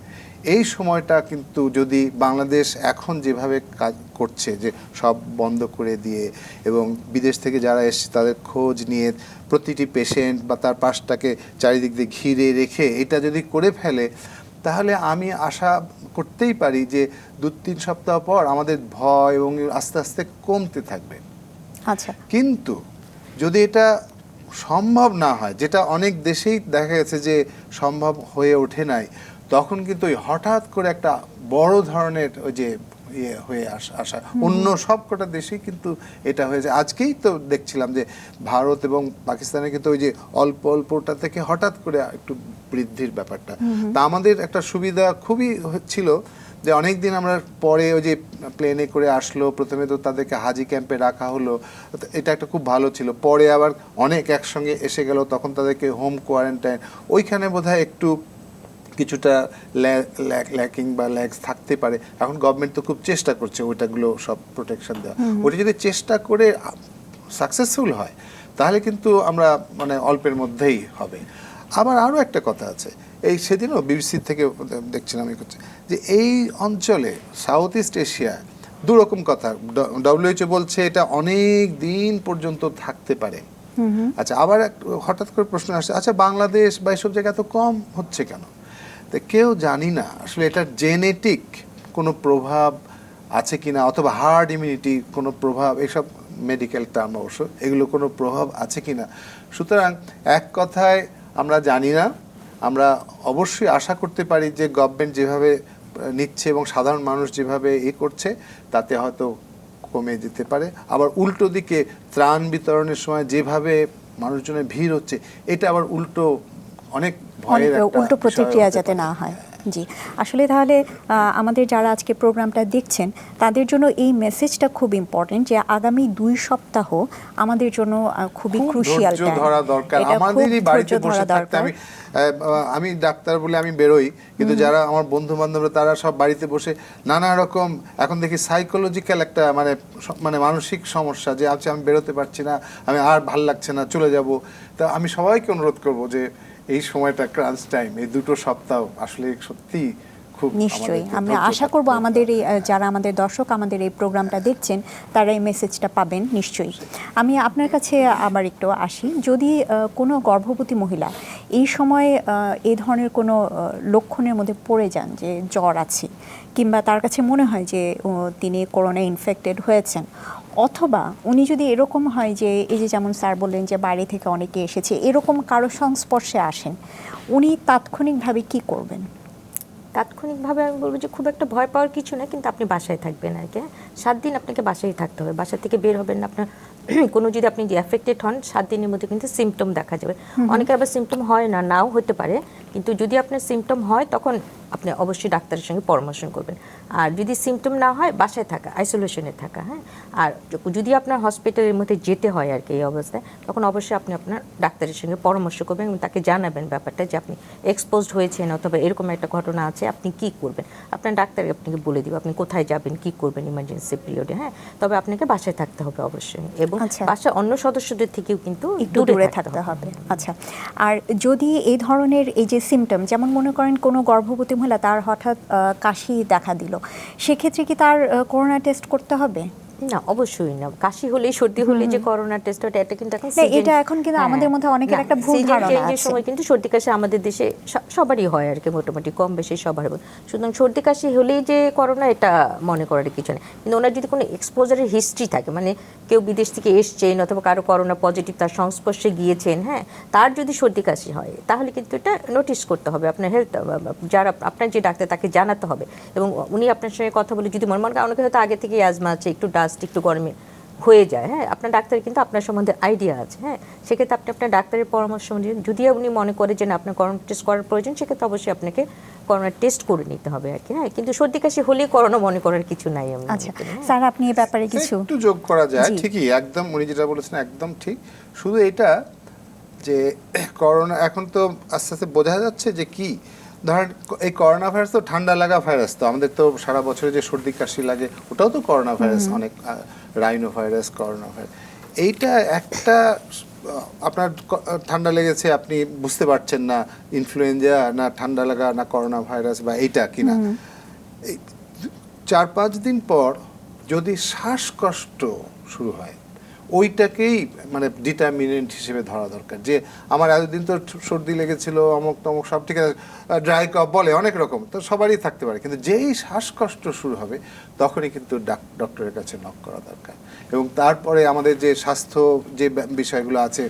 এই সময়টা কিন্তু যদি বাংলাদেশ এখন যেভাবে কাজ করছে, যে সব বন্ধ করে দিয়ে এবং বিদেশ থেকে যারা এসছে তাদের খোঁজ নিয়ে প্রতিটি পেশেন্ট বা তার পাশটাকে চারিদিক দিয়ে ঘিরে রেখে এটা যদি করে ফেলে, তাহলে আমি আশা করতেই পারি যে 2-3 সপ্তাহ পর আমাদের ভয় এবং আস্তে আস্তে কমতে থাকবে। আচ্ছা, কিন্তু যদি এটা সম্ভব না হয়, যেটা অনেক দেশেই দেখা গেছে যে সম্ভব হয়ে ওঠে নাই, তখন কিন্তু ওই হঠাৎ করে একটা বড় ধরনের ওই যে হয়ে আসা অন্য সব কটা দেশেই কিন্তু এটা হয়েছে। আজকেই তো দেখছিলাম যে ভারত এবং পাকিস্তানে কিন্তু ওই যে অল্প অল্পটা থেকে হঠাৎ করে একটু বৃদ্ধির ব্যাপারটা। তা আমাদের একটা সুবিধা খুবই হচ্ছিল যে অনেক দিন আমরা পরে ওই যে প্লেনে করে আসলো, প্রথমে তো তাদেরকে হাজি ক্যাম্পে রাখা হলো, এটা একটা খুব ভালো ছিল। পরে আবার অনেক একসঙ্গে এসে গেল, তখন তাদেরকে হোম কোয়ারেন্টাইন, ওইখানে বোধহয় একটু কিছুটা ল্যাকিং বা ল্যাগস থাকতে পারে। এখন গভর্নমেন্ট তো খুব চেষ্টা করছে ওইটাগুলো সব প্রোটেকশন দেওয়া। ওটা যদি চেষ্টা করে সাকসেসফুল হয়, তাহলে কিন্তু আমরা মানে অল্পের মধ্যেই হবে। আবার আরও একটা কথা আছে, এই সেদিনও বিবিসি থেকে দেখছিলাম যে এই অঞ্চলে সাউথ ইস্ট এশিয়া দুরকম কথা, WHO বলছে এটা অনেক দিন পর্যন্ত থাকতে পারে। আচ্ছা, আবার হঠাৎ করে প্রশ্ন আসছে, আচ্ছা বাংলাদেশ বা এসব জায়গায় এত কম হচ্ছে কেন? তো কেউ জানি না আসলে এটার জেনেটিক কোনো প্রভাব আছে কিনা, অথবা হার্ড ইমিউনিটি কোনো প্রভাব, এসব মেডিকেল টার্ম অবশ্য, এগুলো কোনো প্রভাব আছে কিনা। সুতরাং এক কথায় আমরা জানি না। আমরা অবশ্যই আশা করতে পারি যে গভর্নমেন্ট যেভাবে নিচ্ছে এবং সাধারণ মানুষ যেভাবে করছে, তাতে হয়তো কমে যেতে পারে। আবার উল্টো দিকে ত্রাণ বিতরণের সময় যেভাবে মানুষজনের ভিড় হচ্ছে, এটা আবার উল্টো অনেক ভয়ের একটা উল্টো প্রতিক্রিয়া যাতে না হয়। জি, আসলে তাহলে আমাদের যারা আজকে প্রোগ্রামটা দেখছেন তাদের জন্য এই মেসেজটা খুব ইম্পর্টেন্ট যে আগামী 2 সপ্তাহ আমাদের জন্য খুবই ক্রুশিয়াল টাইম। ধরা দরকার, আমাদেরই বাড়িতে বসে থাকতে। আমি ডাক্তার বলে আমি বেরোই, কিন্তু যারা আমার বন্ধু বান্ধবরা তারা সব বাড়িতে বসে নানা রকম, এখন দেখি সাইকোলজিক্যাল একটা মানে মানসিক সমস্যা, যে আজকে আমি বেরোতে পারছি না, আমি আর ভাল লাগছে না, চলে যাব। তা আমি সবাইকে অনুরোধ করব যে এই সময়টা ক্রাঞ্চ টাইম, এই 2 সপ্তাহ আসলে সত্যি খুব নিশ্চয়ই আমাদেরকে আমি ধৈর্য আশা থাকতে করব হবে। আমাদের এই যারা আমাদের দর্শক আমাদের এই প্রোগ্রামটা দেখছেন তারা এই মেসেজটা পাবেন নিশ্চয়ই। আমি আপনার কাছে আবার একটু আসি, যদি কোনো গর্ভবতী মহিলা এই সময় এই ধরনের কোনো লক্ষণের মধ্যে পড়ে যান যে জ্বর আছে, কিংবা তার কাছে মনে হয় যে তিনি করোনা ইনফেক্টেড হয়েছেন, অথবা উনি যদি এরকম হয় যে এই যে যেমন স্যার বললেন যে বাইরে থেকে অনেকে এসেছে, এরকম কারো সংস্পর্শে আসেন, উনি তাৎক্ষণিকভাবে কি করবেন? তাৎক্ষণিকভাবে আমি বলবো যে খুব একটা ভয় পাওয়ার কিছু না, কিন্তু আপনি বাসায় থাকবেন আর কি। 7 দিন আপনাকে বাসায় থাকতে হবে, বাসা থেকে বের হবেন না। আপনার কোনো যদি আপনি অ্যাফেক্টেড হন 7 দিনের মধ্যে কিন্তু সিমটম দেখা যাবে। অনেকে আবার সিমটম হয় না, নাও হতে পারে, কিন্তু যদি আপনার সিমটম হয় তখন আপনি অবশ্যই ডাক্তারের সঙ্গে পরামর্শ করবেন। আর যদি সিমটম না হয় বাসায় থাকা, আইসোলেশনে থাকা, হ্যাঁ। আর যদি আপনার হসপিটালের মধ্যে যেতে হয় আর কি এই অবস্থায়, তখন অবশ্যই আপনি আপনার ডাক্তারের সঙ্গে পরামর্শ করবেন এবং তাকে জানাবেন ব্যাপারটা যে আপনি এক্সপোজড হয়েছেন অথবা এরকম একটা ঘটনা আছে, আপনি কি করবেন। আপনার ডাক্তার আপনাকে বলে দিবে আপনি কোথায় যাবেন, কি করবেন ইমার্জেন্সি পিরিয়ডে, হ্যাঁ। তবে আপনাকে বাসায় থাকতে হবে অবশ্যই, এবং আচ্ছা। বাসায় অন্য সদস্যদের থেকেও কিন্তু একটু দূরে থাকতে হবে। আচ্ছা, আর যদি এই ধরনের এই যে সিমটম, যেমন মনে করেন কোনো গর্ভবতী মহিলা তার হঠাৎ কাশি দেখা দিল, সেক্ষেত্রে কি তার করোনা টেস্ট করতে হবে? না, অবশ্যই না। কাশি হলেই, সর্দি হলে যে করোনা টেস্ট হয় এটা কিন্তু এখন না, এটা এখন কিন্তু আমাদের মধ্যে অনেকের একটা ভুল ধারণা চেঞ্জের আছে। সময় কিন্তু সর্দি কাশি আমাদের দেশে সবারই হয় আর কি, মোটামুটি কম বেশি সবার হয়। সুতরাং সর্দি কাশি হলেই যে করোনা এটা মনে করার কিছু নেই। কিন্তু ওনার যদি কোনো এক্সপোজারের হিস্ট্রি থাকে, মানে কেউ বিদেশ থেকে এসছেন অথবা কারো করোনা পজিটিভ, তার সংস্পর্শে গিয়েছেন, হ্যাঁ, তার যদি সর্দি কাশি হয় তাহলে কিন্তু এটা নোটিস করতে হবে আপনার হেলথ, যারা আপনার যে ডাক্তার তাকে জানাতে হবে। এবং উনি আপনার সঙ্গে কথা বলে যদি মনে অনেকে হয়তো আগে থেকে অ্যাজমা আছে, একটু ডাস্ট, একটু গরমে হয়ে যায়, হ্যাঁ, আপনার ডাক্তার কিন্তু আপনার সম্বন্ধে আইডিয়া আছে, হ্যাঁ, সেক্ষেত্রে আপনি আপনার ডাক্তারের পরামর্শ অনুযায়ী, যদি উনি মনে করে যে না আপনার করোনা টেস্ট করার প্রয়োজন, সেক্ষেত্রে অবশ্যই আপনাকে করোনা টেস্ট করে নিতে হবে আর কি, হ্যাঁ। কিন্তু সর্দি কাশি হলেই করোনা মনে করার কিছু নাই। আমি আচ্ছা স্যার, আপনি এই ব্যাপারে কিছু একটু যোগ করা যায়, জি। ঠিকই একদম উনি যেটা বলেছেন একদম ঠিক। শুধু এটা যে করোনা এখন তো আস্তে আস্তে বোঝা যাচ্ছে যে কি ধরেন এই করোনা ভাইরাস তো ঠান্ডা লাগা ভাইরাস, তো আমাদের তো সারা বছরে যে সর্দি কাশি লাগে ওটাও তো করোনা ভাইরাস, অনেক রাইনো ভাইরাস, করোনা ভাইরাস। এইটা একটা আপনার ঠান্ডা লেগেছে, আপনি বুঝতে পারছেন না ইনফ্লুয়েঞ্জা না ঠান্ডা লাগা না করোনা ভাইরাস বা এইটা কিনা। 4-5 দিন পর যদি শ্বাসকষ্ট শুরু হয়, ওইটাকেই মানে ডিটারমিনেন্ট হিসেবে ধরা দরকার, যে আমার এতদিন তো সর্দি লেগেছিল অমুক তমুক সব ঠিক আছে, ড্রাই কফ বলে অনেক রকম, তো সবারই থাকতে পারে, কিন্তু যেই শ্বাসকষ্ট শুরু হবে তখনই কিন্তু ডক্টরের কাছে নক করা দরকার। এবং তারপরে আমাদের যে স্বাস্থ্য যে বিষয়গুলো আছে,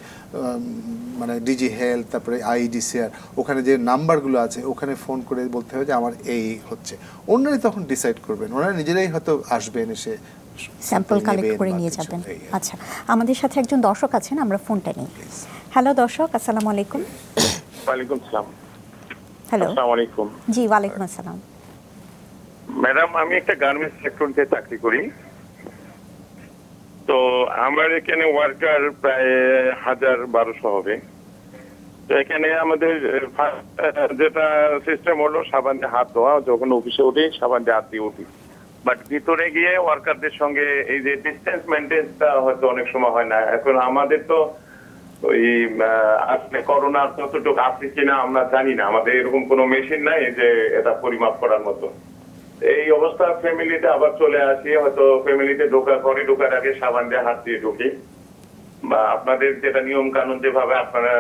মানে ডিজি হেলথ, তারপরে আইডিসিআর, ওখানে যে নাম্বারগুলো আছে ওখানে ফোন করে বলতে হবে যে আমার এই হচ্ছে। অন্যরাই তখন ডিসাইড করবেন, ওনারা নিজেরাই হয়তো আসবেন, এসে স্যাম্পল কালেক্ট করে নিয়ে যাবেন। আচ্ছা, আমাদের সাথে একজন দর্শক আছেন, আমরা ফোনটা নিই। হ্যালো দর্শক, আসসালামু আলাইকুম। ওয়ালাইকুম আসসালাম। হ্যালো। আসসালামু আলাইকুম। জি, ওয়ালাইকুম আসসালাম। ম্যাডাম, আমি একটা গার্মেন্টস সেক্টরে চাকরি করি। তো আমার এখানে ওয়ার্কার প্রায় 1000-1200 হবে। তো এখানে আমাদের যেটা সিস্টেম হলো সাবান দিয়ে হাত ধোয়া, যখন অফিসে উঠি সাবান দিয়ে হাত দিয়ে উঠি। বাট ভিতরে গিয়ে ওয়ার্কারদের সঙ্গে এই যে ডিস্টেন্স মেনটেন্সটা হয়তো অনেক সময় হয় না। এখন আমাদের তো ওই আসলে করোনার কতটুকু আছে কিনা আমরা জানি না, আমাদের এরকম কোনো মেশিন নাই যে এটা পরিমাপ করার মতো। এই অবস্থা ফ্যামিলিতে আবার চলে আসি, হয়তো ফ্যামিলিতে ঢোকার আগে সাবান দিয়ে হাত দিয়ে ঢুকি, বা আপনাদের যেটা নিয়ম কানুন যেভাবে আপনারা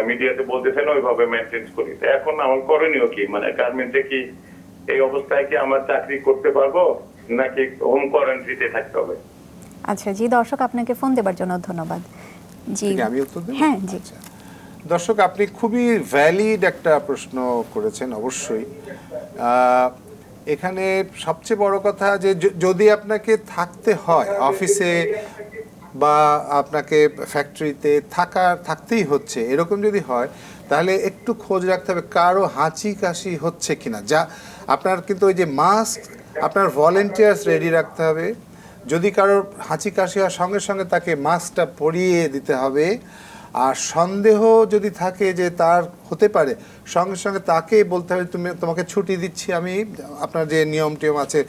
মিডিয়াতে বলতেছেন ওইভাবে মেনটেন করি। এখন আমার করণীয় কি, মানে গার্মেন্টে কি এই অবস্থায় কি আমার চাকরি করতে পারবো নাকি হোম কোয়ারেন্টাইনে থাকতে হবে? আচ্ছা জি, দর্শক আপনাকে ফোন দেবার জন্য ধন্যবাদ। জি, আমি উত্তর দেব? হ্যাঁ জি। আচ্ছা। দর্শক, আপনি খুবই ভ্যালিড একটা প্রশ্ন করেছেন। অবশ্যই এখানে সবচেয়ে বড় কথা যে যদি আপনাকে থাকতে হয় অফিসে বা আপনাকে ফ্যাক্টরিতে থাকতেই হচ্ছে, এরকম যদি হয় তাহলে একটু খোঁজ রাখতে হবে কারো হাঁচি কাশি হচ্ছে কিনা। যা আপনার কিন্তু ওই যে মাস্ক, আপনার ভলেন্টিয়ার্স রেডি রাখতে হবে। যদি কারোর হাঁচি কাশি হওয়ার সঙ্গে সঙ্গে তাকে মাস্কটা পরিয়ে দিতে হবে। আর সন্দেহ যদি থাকে যে তার হতে পারে, সঙ্গে সঙ্গে তাকে বলতে হবে তোমাকে ছুটি দিচ্ছি আমি, আপনার যে নিয়ম টিয়ম আছে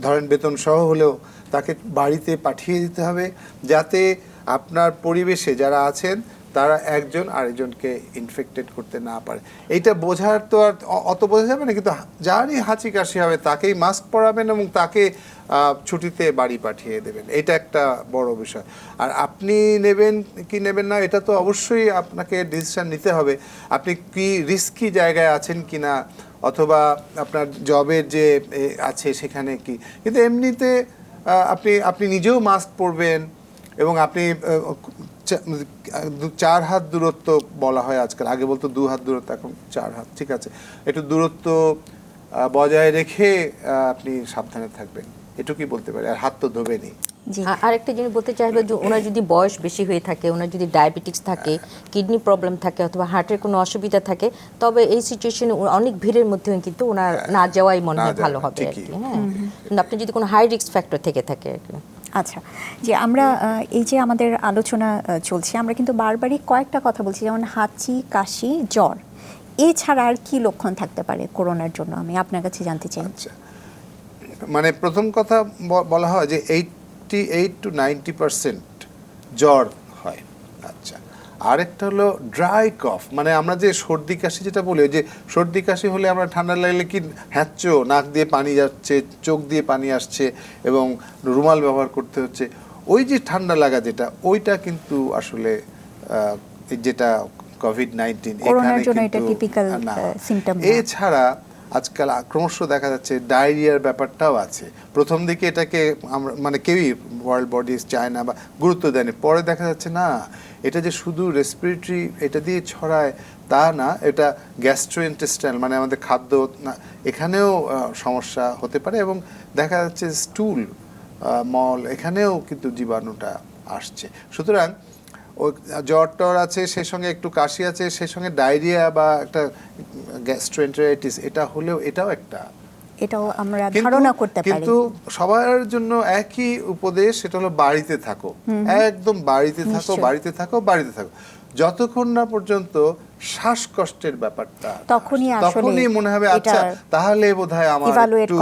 ধরেন বেতন সহ হলেও তাকে বাড়িতে পাঠিয়ে দিতে হবে, যাতে আপনার পরিবেশে যারা আছেন তারা একজন আরেকজনকে ইনফেক্টেড করতে না পারে। এইটা বোঝার তো আর অত বোঝা যাবে না, কিন্তু যারই হাঁচি কাশি হবে তাকেই মাস্ক পরাবেন এবং তাকে ছুটিতে বাড়ি পাঠিয়ে দেবেন, এটা একটা বড় বিষয়। আর আপনি নেবেন কি নেবেন না এটা তো অবশ্যই আপনাকে ডিসিশন নিতে হবে, আপনি কি রিস্কি জায়গায় আছেন কিনা, অথবা আপনার জবের যে আছে সেখানে কি। কিন্তু এমনিতে আপনি নিজেও মাস্ক পরবেন এবং আপনি 4 হাত দূরত্ব বলা হয় আজকাল, আগে বলতো 2 হাত দূরত্ব, এখন 4 হাত, ঠিক আছে, একটু দূরত্ব বজায় রেখে আপনি সাবধানে থাকবেন, এটুকুই বলতে পারি। আর হাত তো ধোবেনই। আরেকটা জিনিস বলতে চাইবে যে ওনার যদি বয়স বেশি হয়ে থাকে, ওনার যদি ডায়াবেটিক্স থাকে, কিডনি প্রবলেম থাকে, অথবা হার্টের কোনো অসুবিধা থাকে, তবে এই সিচুয়েশনে অনেক ভিড়ের মধ্যে কিন্তু ওনার না যাওয়াই মনে হয় ভালো হবে আর কি। হ্যাঁ, কিন্তু আপনি যদি কোনো হাই রিস্ক ফ্যাক্টর থেকে থাকে আর কি। আচ্ছা, যে আমরা এই যে আমাদের আলোচনা চলছে, আমরা কিন্তু বারবারই কয়েকটা কথা বলছি, যেমন হাঁচি, কাশি, জ্বর, এছাড়া আর কি লক্ষণ থাকতে পারে করোনার জন্য, আমি আপনার কাছে জানতে চাই। আচ্ছা, মানে প্রথম কথা বলা হয় যে 88 to 90% জ্বর হয়। আচ্ছা, আরেকটা হলো ড্রাই কফ, মানে আমরা যে সর্দি কাশি যেটা বলি, যে সর্দি কাশি হলে আমরা ঠান্ডা লাগলে কি হ্যাঁচো, নাক দিয়ে পানি যাচ্ছে, চোখ দিয়ে পানি আসছে এবং রুমাল ব্যবহার করতে হচ্ছে, ওই যে ঠান্ডা লাগা যেটা, ওইটা কিন্তু আসলে যেটা কোভিড-19 করোনার জন্য এটা টিপিক্যাল সিম্পটম। এছাড়া আজকাল ক্রমশ দেখা যাচ্ছে ডায়রিয়ার ব্যাপারটাও আছে। প্রথম দিকে এটাকে আমরা মানে কেউই ওয়ার্ল্ড বডিজ চায় না বা গুরুত্ব দেয়নি, পরে দেখা যাচ্ছে না, এটা যে শুধু রেসপিরেটরি এটা দিয়ে ছড়ায় তা না, এটা গ্যাস্ট্রোইন্টেস্টাইনাল মানে আমাদের খাদ্য না, এখানেও সমস্যা হতে পারে। এবং দেখা যাচ্ছে স্টুল, মল, এখানেও কিন্তু জীবাণুটা আসছে। সুতরাং ওই জ্বর টর আছে, সেই সঙ্গে একটু কাশি আছে, সেই সঙ্গে ডায়রিয়া বা একটা গ্যাস্ট্রোএন্টেরাইটিস, এটা হলেও এটাও একটা, এটাও আমরা ধারণা করতে পারি। কিন্তু সবার জন্য একই উপদেশ, সেটা হলো বাড়িতে থাকো, একদম বাড়িতে থাকো, বাড়িতে থাকো, বাড়িতে থাকো, যতক্ষণ না পর্যন্ত শ্বাসকষ্টের ব্যাপারটা, তখনই মনে হবে আচ্ছা তাহলে বোধহয় আমার একটু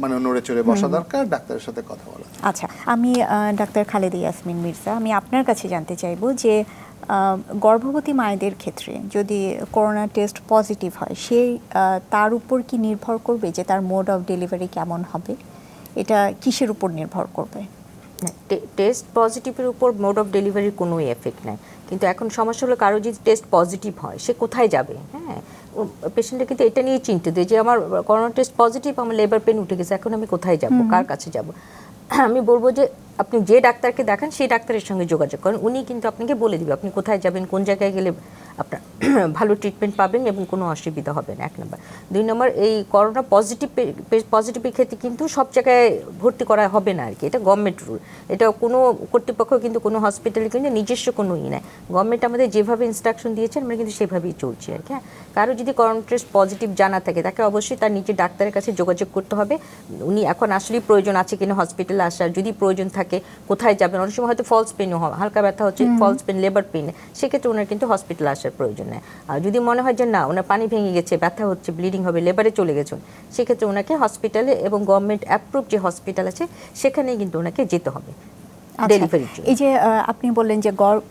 মানে নড়ে চড়ে বসা দরকার, ডাক্তারের সাথে কথা বলা। আচ্ছা, আমি ডাক্তার খালেদা ইয়াসমিন মির্জা, আমি আপনার কাছে জানতে চাইবো যে গর্ভবতী মায়েদের ক্ষেত্রে যদি করোনা টেস্ট পজিটিভ হয়, সেই তার উপর কি নির্ভর করবে যে তার মোড অফ ডেলিভারি কেমন হবে? এটা কিসের উপর নির্ভর করবে? টেস্ট পজিটিভের উপর মোড অফ ডেলিভারির কোনো এফেক্ট নাই, কিন্তু এখন সমস্যা হলো কারো যদি টেস্ট পজিটিভ হয় সে কোথায় যাবে? হ্যাঁ, পেশেন্টটা কিন্তু এটা নিয়ে চিন্তিত যে আমার করোনা টেস্ট পজিটিভ, আমার লেবার পেন উঠে গেছে, এখন আমি কোথায় যাব, কার কাছে যাব? আমি বলবো যে আপনি যে ডাক্তারকে দেখান সেই ডাক্তারের সঙ্গে যোগাযোগ করেন, উনি কিন্তু আপনাকে বলে দিবে আপনি কোথায় যাবেন, কোন জায়গায় গেলে আপনার ভালো ট্রিটমেন্ট পাবেন এবং কোনো অসুবিধা হবে না, 1 নম্বর। 2 নম্বর, এই করোনা পজিটিভের ক্ষেত্রে কিন্তু সব জায়গায় ভর্তি করা হবে না আর কি, এটা গভর্নমেন্ট রুল, এটা কোনো কর্তৃপক্ষ কিন্তু কোনো হসপিটালে কিন্তু নিজস্ব কোনো নেই, গভর্নমেন্ট আমাদের যেভাবে ইনস্ট্রাকশন দিয়েছেন আমরা কিন্তু সেভাবেই চলছি আর কি। হ্যাঁ, কারো যদি করোনা টেস্ট পজিটিভ জানা থাকে তাকে অবশ্যই তার নিজের ডাক্তারের কাছে যোগাযোগ করতে হবে, উনি এখন আসলেই প্রয়োজন আছে কিনা হসপিটালে আসার, যদি প্রয়োজন থাকে কোথায় যাবেন, অনেক সময় হয়তো ফলস পেনও হয়, হালকা ব্যথা হচ্ছে, ফলস পেন, লেবার পেন, সেক্ষেত্রে ওনার কিন্তু হসপিটালে আসার প্রয়োজন নেই। আর যদি মনে হয় যে না ওনার পানি ভেঙে গেছে, ব্যথা হচ্ছে, ব্লিডিং হবে, লেবারে চলে গেছেন, সেক্ষেত্রে ওনাকে হসপিটালে এবং গভর্নমেন্ট অ্যাপ্রুভ যে হসপিটাল আছে সেখানেই কিন্তু ওনাকে যেতে হবে ডেলিভারির জন্য। এই যে আপনি বললেন যে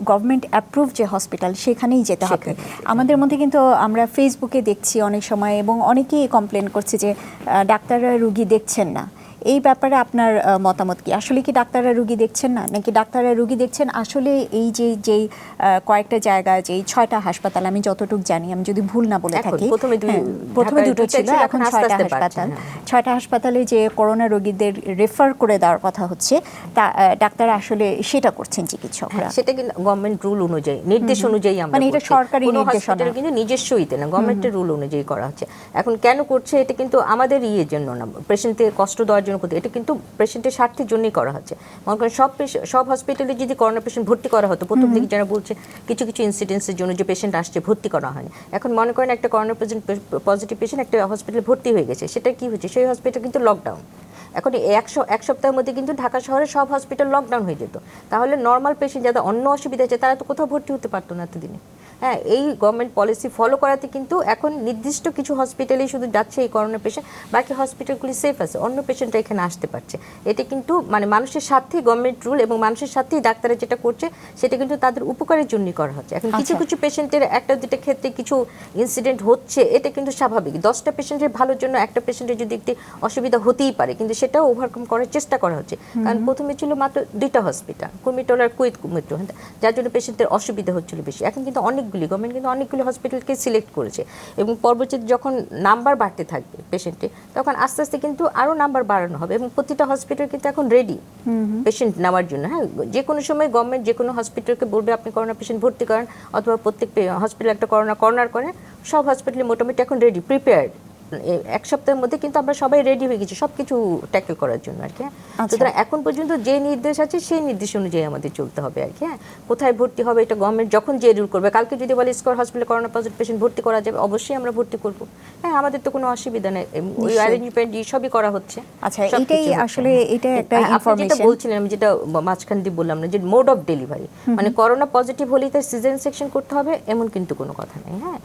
গভর্নমেন্ট অ্যাপ্রুভ যে হসপিটাল সেখানেই যেতে হবে, আমাদের মধ্যে কিন্তু আমরা ফেসবুকে দেখছি অনেক সময় এবং অনেকেই কমপ্লেন করছে যে ডাক্তাররা রুগী দেখছেন না, এই ব্যাপারে আপনার মতামত কি? আসলে কি ডাক্তাররা রুগী দেখছেন না, নাকি ডাক্তাররা রুগী দেখছেন? আসলে এই যে যেই কয়েকটা জায়গা, যেই 6টা হাসপাতাল আমি যতটুকু জানি, আমি যদি ভুল না বলে থাকি, প্রথমে 2টো ছিল, এখন 6টা হাসপাতাল, 6টা হাসপাতালে যে করোনা রোগীদের রেফার করে দেওয়ার কথা হচ্ছে, তা ডাক্তার আসলে সেটা করছেন চিকিৎসকরা, সেটা কিন্তু গভর্নমেন্ট রুল অনুযায়ী, নির্দেশ অনুযায়ী, আমরা মানে এটা সরকারি নির্দেশনা কিন্তু নিজস্বইতে না, গভর্নমেন্টের রুল অনুযায়ী করা হচ্ছে। এখন কেন করছে এটা কিন্তু আমাদের ইয়ের জন্য না, পেশেন্টকে কষ্ট দেওয়ার জন্য, এটা কিন্তু পেশেন্টের স্বার্থের জন্যই করা হচ্ছে। মনে করেন সব হসপিটালে যদি করোনা পেশেন্ট ভর্তি করা হতো, প্রথম দিকে যারা বলছে কিছু ইনসিডেন্সের জন্য যে পেশেন্ট আসছে ভর্তি করা হয়নি, এখন মনে করেন একটা করোনা পজিটিভ পেশেন্ট একটা হসপিটালে ভর্তি হয়ে গেছে, সেটা কি হচ্ছে, সেই হসপিটাল কিন্তু লকডাউন, এখন এক সপ্তাহের মধ্যে কিন্তু ঢাকা শহরে সব হসপিটাল লকডাউন হয়ে যেত, তাহলে নর্মাল পেশেন্ট যাদের অন্য অসুবিধা আছে তারা তো কোথাও ভর্তি হতে পারতো না এতদিনে। হ্যাঁ, এই গভর্নমেন্ট পলিসি ফলো করাতে কিন্তু এখন নির্দিষ্ট কিছু হসপিটালেই শুধু যাচ্ছে এই করোনা পেশেন্ট, বাকি হসপিটালগুলি সেফ আছে, অন্য পেশেন্টরা এখানে আসতে পারছে। এটা কিন্তু মানে মানুষের স্বার্থেই গভর্নমেন্ট রুল এবং মানুষের স্বার্থেই ডাক্তাররা যেটা করছে সেটা কিন্তু তাদের উপকারের জন্যই করা হচ্ছে। এখন কিছু কিছু পেশেন্টের একটা দুটো ক্ষেত্রে কিছু ইনসিডেন্ট হচ্ছে, এটা কিন্তু স্বাভাবিক। 10টা পেশেন্টের ভালোর জন্য একটা পেশেন্টের যদি একটি অসুবিধা হতেই পারে, কিন্তু সেটাও ওভারকাম করার চেষ্টা করা হচ্ছে। কারণ প্রথমে ছিল মাত্র 2টা হসপিটাল, কুর্মিটোলা আর কুমিটো, যার জন্য পেশেন্টের অসুবিধা হচ্ছিল বেশি। এখন কিন্তু অনেকগুলি গভর্নমেন্ট কিন্তু অনেকগুলি হসপিটালকে সিলেক্ট করেছে এবং পরবর্তীতে যখন নাম্বার বাড়তে থাকবে পেশেন্টে, তখন আস্তে আস্তে কিন্তু আরও নাম্বার বাড়ানো হবে এবং প্রতিটা হসপিটাল কিন্তু এখন রেডি পেশেন্ট নেওয়ার জন্য। হ্যাঁ, যে কোনো সময় গভর্নমেন্ট যে কোনো হসপিটালকে বলবে আপনি করোনা পেশেন্ট ভর্তি করেন, অথবা প্রত্যেক হসপিটাল একটা করোনা কর্নার করেন, সব হসপিটালে মোটামুটি এখন রেডি, প্রিপেয়ার্ড। এক সপ্তাহের মধ্যে কিন্তু আমরা সবাই রেডি হয়ে গেছি সব কিছু ট্যাকেল করার জন্য আর কি। সুতরাং এখন পর্যন্ত যে নির্দেশ আছে সেই নির্দেশ অনুযায়ী আমাদের চলতে হবে আর কি। হ্যাঁ, কোথায় ভর্তি হবে এটা গভর্নমেন্ট যখন যে রুল করবে, কালকে যদি বলে স্কয়ার হসপিটালে করোনা পজিটিভ পেশেন্ট ভর্তি করা যাবে, অবশ্যই আমরা ভর্তি করব। হ্যাঁ, আমাদের তো কোনো অসুবিধা নেই, ওই অ্যারেঞ্জমেন্ট সবই করা হচ্ছে। আচ্ছা, এটাই আসলে এটা একটা ইনফরমেশন যেটা বলছিলাম, আমি যেটা মাঝখান দিয়ে বললাম না যে মোড অফ ডেলিভারি, মানে করোনা পজিটিভ হলেই তার সিজারিয়ান সেকশন করতে হবে এমন কিন্তু কোনো কথা নেই। হ্যাঁ,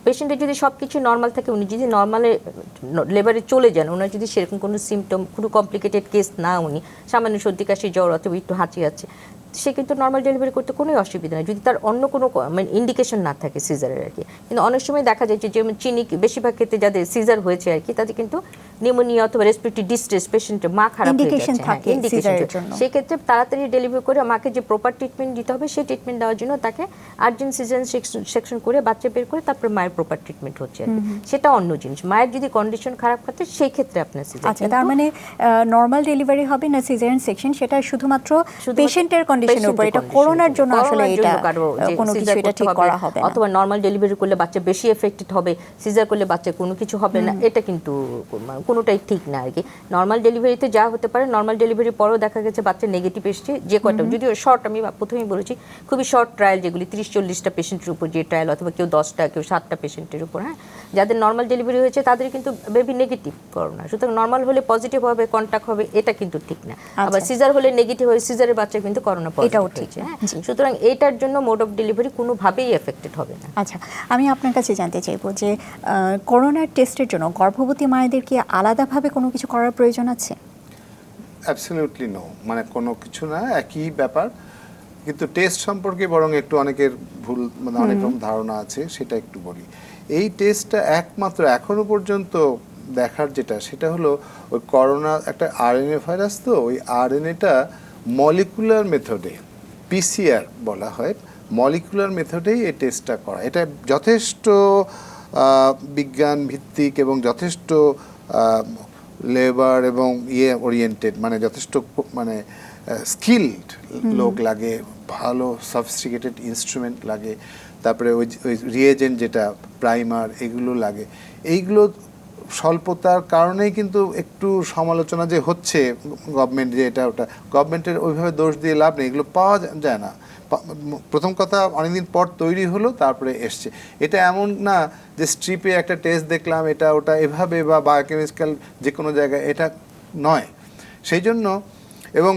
পেশেন্টের যদি সব কিছু নর্মাল থাকে, উনি যদি নর্মালে লেবারে চলে যান, ওনার যদি সেরকম কোনো সিমটম, কোনো কমপ্লিকেটেড কেস না, উনি সামান্য সর্দি কাশি জ্বর অথবা একটু হাঁচি আছে, সে কিন্তু নর্মাল ডেলিভারি করতে কোনো অসুবিধা নেই যদি তার অন্য কোনো মানে ইন্ডিকেশন না থাকে সিজারের আর কি। কিন্তু অনেক সময় দেখা যায় যে যেমন চিনি বেশিরভাগ ক্ষেত্রে যাদের সিজার হয়েছে আর কি, তাদের কিন্তু নিউমোনিয়া অথবা রেসপিরেটরি ডিস্ট্রেস, পেশেন্টের মা খারাপ হয়ে যাচ্ছে, হ্যাঁ, ইন্ডিকেশন। সেই ক্ষেত্রে তাড়াতাড়ি ডেলিভারি করে মাকে যে প্রপার ট্রিটমেন্ট দিতে হবে সেই ট্রিটমেন্ট দেওয়ার জন্য তাকে আর্জেন্ট সিজারিয়ান সেকশন করে বাচ্চা বের করে তারপরে মায়ের প্রপার ট্রিটমেন্ট হচ্ছে আর কি। সেটা অন্য জিনিস। মায়ের যদি কন্ডিশন খারাপ থাকে সেই ক্ষেত্রে আপনার সিজার। আচ্ছা, তার মানে নরমাল ডেলিভারি হবে না সিজারিয়ান সেকশন, সেটা শুধুমাত্র পেশেন্টের কন্ডিশনের উপর। এটা করোনার জন্য আসলে এটা কোনো কিছু এটা ঠিক করা হবে না। অথবা নরমাল ডেলিভারি করলে বাচ্চা বেশি এফেক্টেড হবে, সিজার করলে বাচ্চা কোনো কিছু হবে না, এটা কিন্তু কোনোটাই ঠিক না আর কি। নর্মাল ডেলিভারিতে যা হতে পারে, নর্মাল ডেলিভারির পরেও দেখা গেছে বাচ্চা নেগেটিভ এসছে যে কয়টা, যদিও শর্ট, আমি প্রথমেই বলেছি খুবই শর্ট ট্রায়াল, যেগুলি 30-40টা পেশেন্টের উপর যে ট্রায়াল, অথবা কেউ 10টা কেউ 7টা পেশেন্টের উপর। হ্যাঁ, যাদের নর্মাল ডেলিভারি হয়েছে তাদের কিন্তু বেবি নেগেটিভ করোনা। সুতরাং নর্মাল হলে পজিটিভ হবে, কন্ট্যাক্ট হবে, এটা কিন্তু ঠিক না। আবার সিজার হলে নেগেটিভ হয়, সিজারের বাচ্চা কিন্তু করোনা পজিটিভ হয়েছে। হ্যাঁ, সুতরাং এটার জন্য মোড অফ ডেলিভারি কোনোভাবেই এফেক্টেড হবে না। আচ্ছা, আমি আপনার কাছে জানতে চাইবো যে করোনার টেস্টের জন্য গর্ভবতী মায়েদের কি আলাদাভাবে কোনো কিছু করার প্রয়োজন আছে? অ্যাবসলিউটলি নো, মানে কোনো কিছু না, একই ব্যাপার। কিন্তু টেস্ট সম্পর্কে বরং একটু অনেকের ভুল, মানে অনেক রকম ধারণা আছে, সেটা একটু বলি। এই টেস্টটা একমাত্র এখনো পর্যন্ত দেখার যেটা, সেটা হলো ওই করোনা একটা আরএনএ ভাইরাস, তো ওই আরএনএটা মলিকুলার মেথডে, পিসিআর বলা হয়, মলিকুলার মেথডেই এই টেস্টটা করা। এটা যথেষ্ট বিজ্ঞান ভিত্তিক এবং যথেষ্ট লেবার এবং ওরিয়েন্টেড, মানে যথেষ্ট মানে স্কিলড লোক লাগে, ভালো সফিস্টিকেটেড ইনস্ট্রুমেন্ট লাগে, তারপরে ওই রিয়েজেন্ট যেটা প্রাইমার এগুলো লাগে। এইগুলো স্বল্পতার কারণেই কিন্তু একটু সমালোচনা যে হচ্ছে গভর্নমেন্ট, যে এটা ওটা, গভর্নমেন্টের ওইভাবে দোষ দিয়ে লাভ নেই, এগুলো পাওয়া যায় না। প্রথম কথা, অনেকদিন পর তৈরি হলো তারপরে এসছে। এটা এমন না যে স্ট্রিপে একটা টেস্ট দেখলাম এটা ওটা এভাবে, বা বায়োকেমিক্যাল যে কোনো জায়গায়, এটা নয়। সেই জন্য, এবং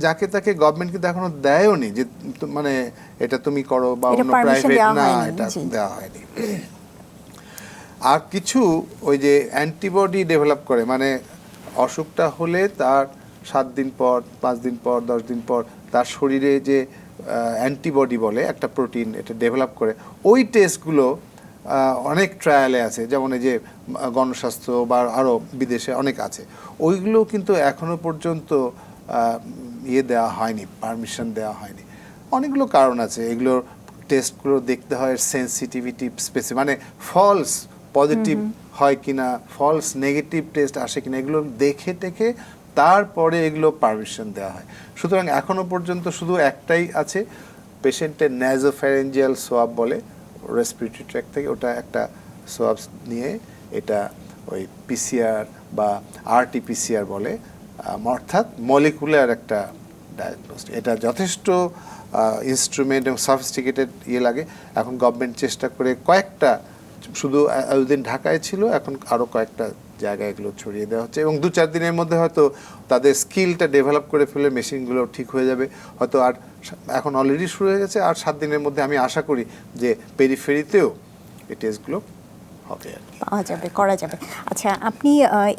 যাকে তাকে গভর্নমেন্ট কিন্তু এখনো দেয়ও নি যে মানে এটা তুমি করো, বা অন্য প্রাইভেট না, এটা দেওয়া হয়নি। আর কিছু ওই যে অ্যান্টিবডি ডেভেলপ করে, মানে অসুখটা হলে তার 7 দিন পর, 5 দিন পর, 10 দিন পর তার শরীরে যে অ্যান্টিবডি বলে একটা প্রোটিন, এটা ডেভেলপ করে। ওই টেস্টগুলো অনেক ট্রায়ালে আছে, যেমন এই যে গণস্বাস্থ্য বা আরও বিদেশে অনেক আছে। ওইগুলো কিন্তু এখনো পর্যন্ত দেওয়া হয়নি, পারমিশন দেওয়া হয়নি। অনেকগুলো কারণ আছে, এগুলোর টেস্টগুলো দেখতে হয় সেন্সিটিভিটি স্পেসিফিক, মানে ফলস পজিটিভ হয় কিনা, ফলস নেগেটিভ টেস্ট আসে কিনা, এগুলো দেখে টেকে তারপরে এগুলো পারমিশন দেওয়া হয়। সুতরাং এখনো পর্যন্ত শুধু একটাই আছে, পেশেন্টের ন্যাজোফ্যারেঞ্জিয়াল সোয়াব বলে, রেসপিরেটরি ট্র্যাক থেকে ওটা একটা সোয়াব নিয়ে, এটা ওই পিসিআর বা আরটিপিসিআর বলে, অর্থাৎ মলিকুলার একটা ডায়াগনোস্টিক। এটা যথেষ্ট ইনস্ট্রুমেন্ট এবং সফিস্টিকেটেড লাগে। এখন গভর্নমেন্ট চেষ্টা করে কয়েকটা, শুধু এতদিন ঢাকায় ছিল, এখন আরও কয়েকটা জায়গায় এগুলো ছড়িয়ে দেওয়া হচ্ছে এবং 2-4 দিনের মধ্যে হয়তো তাদের স্কিলটা ডেভেলপ করে ফেলে মেশিনগুলো ঠিক হয়ে যাবে হয়তো। আর এখন অলরেডি শুরু হয়ে গেছে, আর 7 দিনের মধ্যে আমি আশা করি যে পেরিফেরিতেও এই টেস্টগুলো হবে আর কি। পাওয়া যাবে, করা যাবে। আচ্ছা, আপনি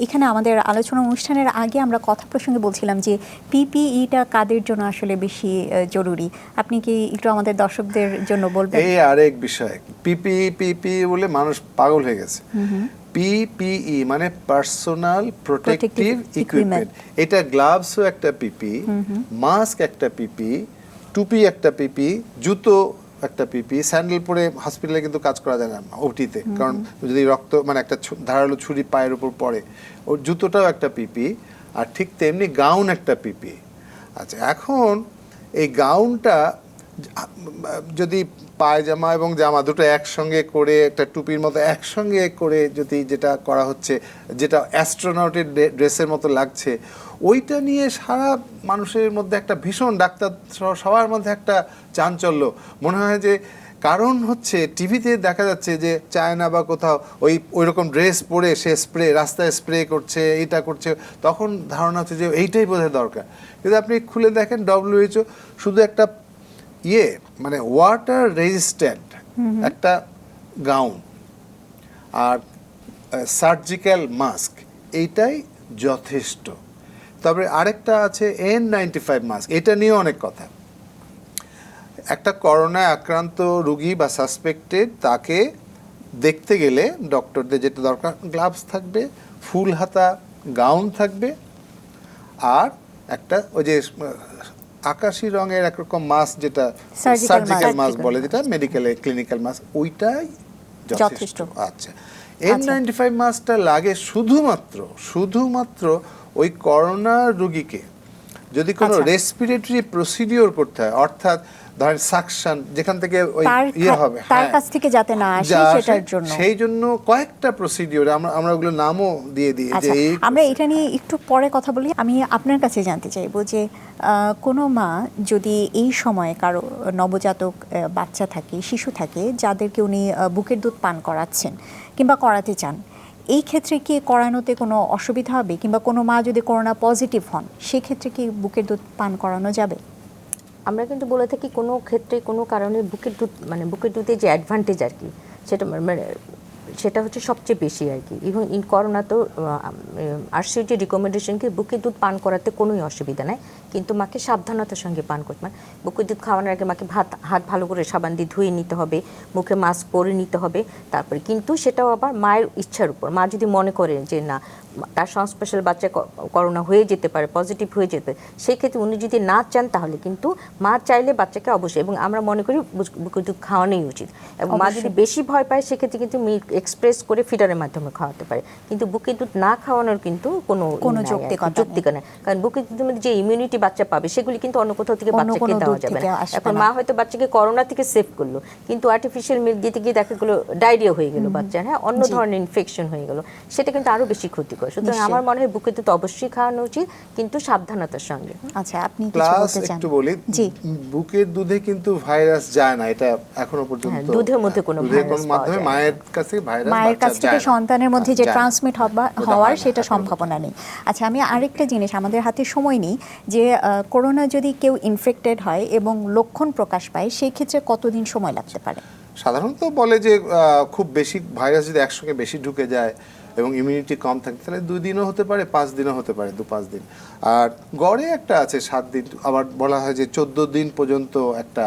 এখানে আমাদের আলোচনা অনুষ্ঠানের আগে আমরা কথা প্রসঙ্গে বলছিলাম যে পিপিইটা কাদের জন্য আসলে বেশি জরুরি, আপনি কি একটু আমাদের দর্শকদের জন্য বলবেন? এই আরেক বিষয়, পিপিই বলে মানুষ পাগল হয়ে গেছে। পিপিই মানে পার্সোনাল প্রোটেক্টিভ ইকুইপমেন্ট। এটা গ্লাভসও একটা পিপি, মাস্ক একটা পিপি, টুপি একটা পিপি, জুতো একটা পিপি। স্যান্ডেল পরে হসপিটালে কিন্তু কাজ করা যায় না ওটিতে, কারণ যদি রক্ত মানে একটা ধারালো ছুরি পায়ের উপর পড়ে, ওর জুতোটাও একটা পিপি। আর ঠিক তেমনি গাউন একটা পিপি। আচ্ছা, এখন এই গাউনটা যদি পায়জামা এবং জামা দুটো একসঙ্গে করে একটা টুপির মতো একসঙ্গে করে যদি যেটা করা হচ্ছে, যেটা অ্যাস্ট্রোনটের ড্রেসের মতো লাগছে, ওইটা নিয়ে সারা মানুষের মধ্যে একটা ভীষণ, ডাক্তার সবার মধ্যে একটা চাঞ্চল্য মনে হয়। যে কারণ হচ্ছে টিভিতে দেখা যাচ্ছে যে চায়না বা কোথাও ওই রকম ড্রেস পরে সে রাস্তায় স্প্রে করছে, এইটা করছে, তখন ধারণা হচ্ছে যে এইটাই বোধহয় দরকার। কিন্তু আপনি খুলে দেখেন WHO শুধু একটা মানে ওয়াটার রেজিস্ট্যান্ট একটা গাউন আর সার্জিক্যাল মাস্ক, এইটাই যথেষ্ট। তবে আরেকটা আছে N95 মাস্ক, এটা নিয়ে অনেক কথা। একটা করোনায় আক্রান্ত রোগী বা সাসপেক্টেড, তাকে দেখতে গেলে ডক্টরদের যেটা দরকার, গ্লাভস থাকবে, ফুল হাতা গাউন থাকবে, আর একটা ওই যে আকাশি রঙের একরকম মাস্ক, যেটা সার্জিক্যাল মাস্ক বলে, যেটা মেডিকেলে ক্লিনিক্যাল মাস্ক, ওইটাই যথেষ্ট। আচ্ছা, N95 মাস্কটা লাগে শুধুমাত্র ওই করোনা রোগীকে যদি কোনো রেসপিরেটরি প্রসিডিওর করতে হয়, অর্থাৎ ধরেন সাকশন, যেখান থেকে ওই হবে তার কাছ থেকে যাতে না আসে সেটার জন্য, সেই জন্য কয়েকটা প্রসিডিওর আমরা ওগুলো নামও দিয়ে দিই। যে আমরা এটা নিয়ে একটু পরে কথা বলি। আমি আপনার কাছে জানতে চাইবো যে কোনো মা যদি এই সময়ে কারো নবজাতক বাচ্চা থাকে, শিশু থাকে, যাদেরকে উনি বুকের দুধ পান করাচ্ছেন কিংবা করাতে চান, এই ক্ষেত্রে কি করানোতে কোনো অসুবিধা হবে? কিংবা কোনো মা যদি করোনা পজিটিভ হন, সেক্ষেত্রে কি বুকের দুধ পান করানো যাবে? আমরা কিন্তু বলে থাকি কোনো ক্ষেত্রে কোনো কারণে বুকের দুধ মানে বুকের দুধের যে অ্যাডভান্টেজ আর কি, সেটা হচ্ছে সবচেয়ে বেশি আর কি। এবং ইন করোনা তো আরসির যে রিকমেন্ডেশন কি বুকের দুধ পান করাতে কোনোই অসুবিধা নাই, কিন্তু মাকে সাবধানতার সঙ্গে পান করতে মানে বুকের দুধ খাওয়ানোর আগে মাকে হাত ভালো করে সাবান দিয়ে ধুয়ে নিতে হবে, মুখে মাস্ক পরে নিতে হবে। তারপরে কিন্তু সেটাও আবার মায়ের ইচ্ছার উপর। মা যদি মনে করে যে না তার সংস্পর্শের বাচ্চা করোনা হয়ে যেতে পারে, পজিটিভ হয়ে যেতে পারে, সেই ক্ষেত্রে উনি যদি না চান তাহলে কিন্তু মা চাইলে বাচ্চাকে অবশ্যই, এবং আমরা মনে করি বুকের দুধ খাওয়ানোই উচিত। এবং মা যদি বেশি ভয় পায় সেক্ষেত্রে কিন্তু মিল্ক এক্সপ্রেস করে ফিডারের মাধ্যমে খাওয়াতে পারে, কিন্তু বুকের দুধ না খাওয়ানোর কিন্তু কোনো যৌক্তিকতা নেই। কারণ বুকের দুধের মধ্যে যে ইমিউনিটি বাচ্চা পাবে সেগুলি কিন্তু অন্য কোথাও থেকে বাচ্চাকে দেওয়া যাবে না। এখন মা হয়তো বাচ্চাকে করোনা থেকে সেভ করলো, কিন্তু আর্টিফিশিয়াল মিল্ক দিতে গিয়ে দেখা গেলো ডায়রিয়া হয়ে গেল বাচ্চার, হ্যাঁ অন্য ধরনের ইনফেকশন হয়ে গেল, সেটা কিন্তু আরো বেশি ক্ষতিকর। সুতরাং আমার মনে হয় বুকের দুধ অবশ্যই খাওয়ানো উচিত, কিন্তু সাবধানতার সঙ্গে। আচ্ছা, আপনি কিছু বলতে চান? একটু বলি, বুকের দুধে কিন্তু ভাইরাস যায় না, এটা এখনো পর্যন্ত দুধের মধ্যে কোনো ভাইরাস মাধ্যমে মায়ের কাছ থেকে সন্তানের মধ্যে যে ট্রান্সমিট হওয়ার সেটা সম্ভাবনা নেই। আচ্ছা, আমি আরেকটা জিনিস, আমাদের হাতে সময় নেই, যে করোনা যদি কেউ ইনফেক্টেড হয় এবং লক্ষণ প্রকাশ পায়, সেই ক্ষেত্রে কতদিন সময় লাগতে পারে? সাধারণত বলে যে খুব বেশি ভাইরাস যদি একসঙ্গে বেশি ঢুকে যায় এবং ইমিউনিটি কম থাকে, তাহলে 2 দিনও হতে পারে, 5 দিনও হতে পারে, 2-5 দিন। আর গড়ে একটা আছে 7 দিন, আবার বলা হয় যে 14 দিন পর্যন্ত একটা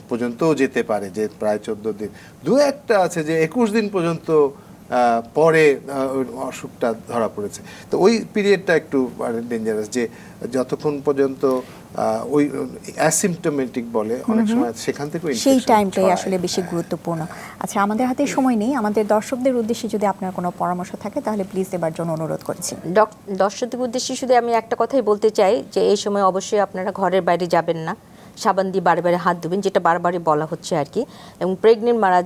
পর্যন্তও যেতে পারে, যে প্রায় 14 দিন। একটা আছে যে 21 দিন পর্যন্ত পরে অসুখটা ধরা পড়েছে। তো ওই পিরিয়ডটা একটু ডেঞ্জারাস, যে যতক্ষণ পর্যন্ত ওই অ্যাসিম্পটোমেটিক বলে অনেক সময়, সেখান থেকে সেই টাইমটাই আসলে বেশি গুরুত্বপূর্ণ। আচ্ছা, আমাদের হাতে সময় নেই, আমাদের দর্শকদের উদ্দেশ্যে যদি আপনার কোনো পরামর্শ থাকে তাহলে প্লিজ দেবার জন্য অনুরোধ করছি। দর্শকদের উদ্দেশ্যে শুধু আমি একটা কথাই বলতে চাই, যে এই সময় অবশ্যই আপনারা ঘরের বাইরে যাবেন না, সাবান দিয়ে বারে হাত ধুবেন, যেটা বারবারই বলা হচ্ছে আর কি। এবং প্রেগনেন্ট মারা